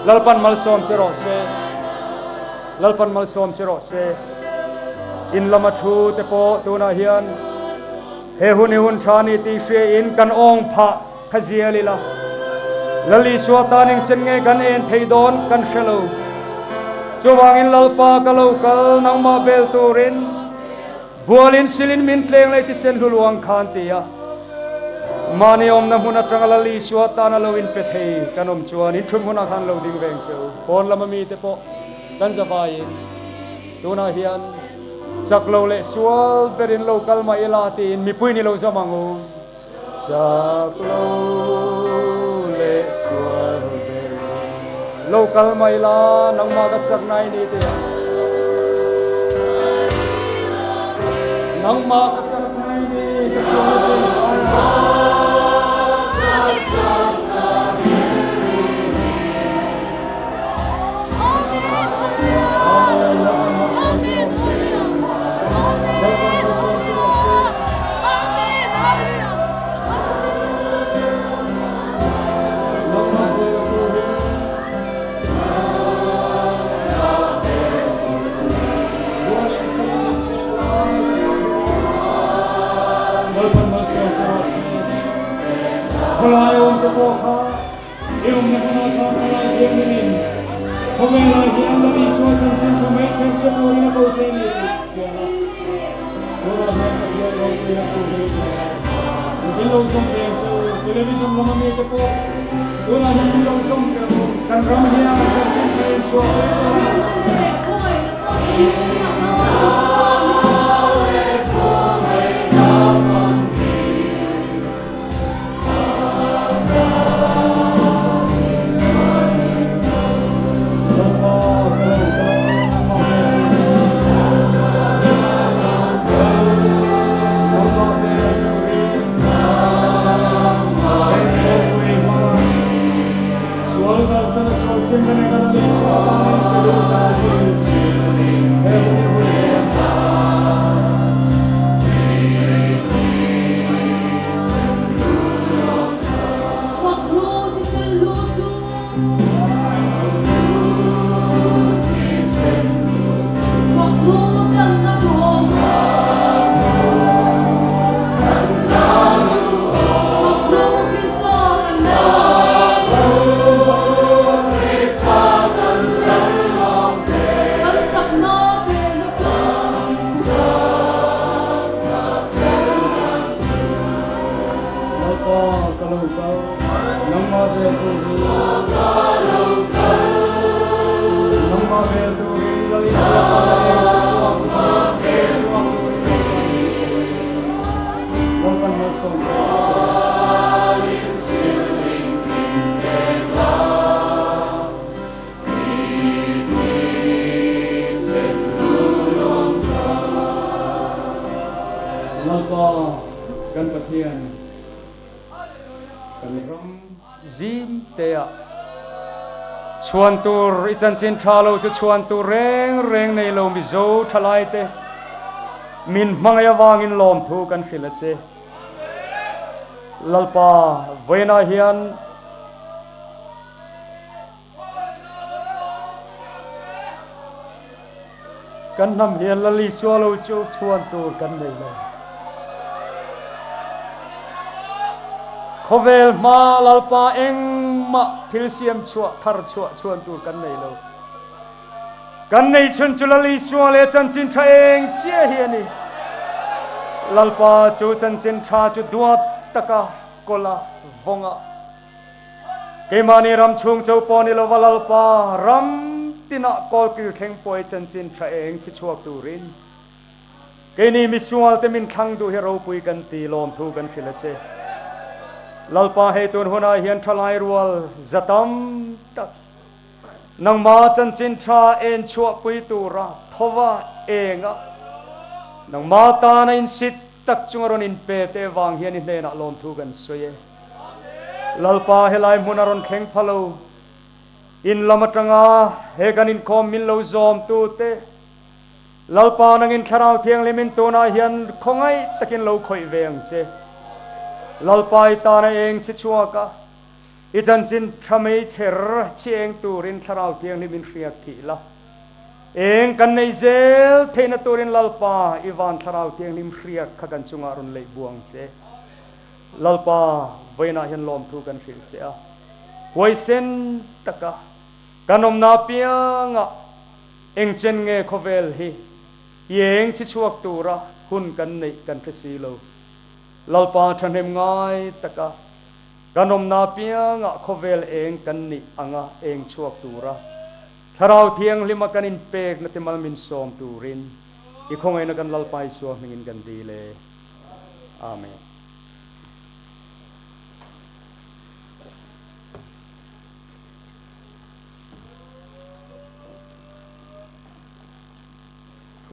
[SPEAKER 1] ลลปันมัลสมเจโรเซลลปันมัลสมเจโรเซอินลามาทูเตโปตัวน่าเฮียน he hun thani ti she in kan ong pha khazia lila lali swata ning chen nge kan en thei don kan shelo chuwang in lalpa kalo kal nang ma bel turin bualin silin min tleng lai ti sen huluang khan ti ya mani om na huna trangalali swata na lo in pe thei kanom chuan in thum huna khan lo ding veng cheu pon lama mi te po kan zawai tuna hian chak lo le sual berin local ma ila tin mi pui ni lo zamangu chak lo le sual berin local ma ila nang ma ka chak nai ni te nang ma ka chak nai ni ka sual Kulai om ke boha, ilmu nak kulai dia ini. Kami lagi anda di suatu tempat kami tempat orang nak berjalan ini. Orang nak dia orang dia boleh. Bila usung dia television lama ni ke boh, orang nak bila usung dia kan ramai yang macam tempat suatu. Kan patian kan ram zim tea chuan tur ichan chin thalo chu chuan tur reng nei lo mi zo thalai te min mangaya wangin lom thu kan fila che lalpa voina hian kan nam hian lali swalo chu chuan tur kan nei lo Khovel ma lalpa eng ma thil siam chua thar chua chuan tur kan nei lo kan nei chun chulali swale chan chin tha eng chia hiani lalpa chu chan chin tha chu duat taka kola vonga kemani ram chung chau poni lo lalpa ram tina kol kil theng poi chan chin tha eng chi chuak turin keni mi swal te min thang du hero pui kan ti lom thu kan khila che lalpa he tun huna hian thalai rual zatam tak nang ma chan chin tha en chua pui tu ra thowa enga nang ma ta na in sit tak chungaron in pe te wang hian in na lom thu kan soye lalpa helai munaron kheng phalo in lamatanga he kan in khom min lo zom tu te lalpa nang in tharau thiang lemin tu na hian khongai takin lo khoi veng che lalpai ta na eng chi chuaka ichan chin thamei cher chieng turin tharau thiang ni min riak thi la เองกันในเซลเทนตัวเรนลลปาอีวานทาราวเตียงลิมเรียกขกันจุงารุนเลยบวงเจลลปาเวน่าเห็นลมทุกันฟิลเจอไว้เส้นตะกะกันอมนาเปียงะเองเจนเงคเวลฮีเองที่ชวกตัวระหุ่นกันในกันพสีโลลลปาทันเฮมง่ายตะกะกันอมนาเปียงะคเวลเองกันนิอ่างเองชวกตัวระถ้าเราเที่ยงลิมากันอินเปกนัติมัลมินสอมตูรินอีคงไอ้นักันลลปายสัวมิงกันดีเลยอาเมน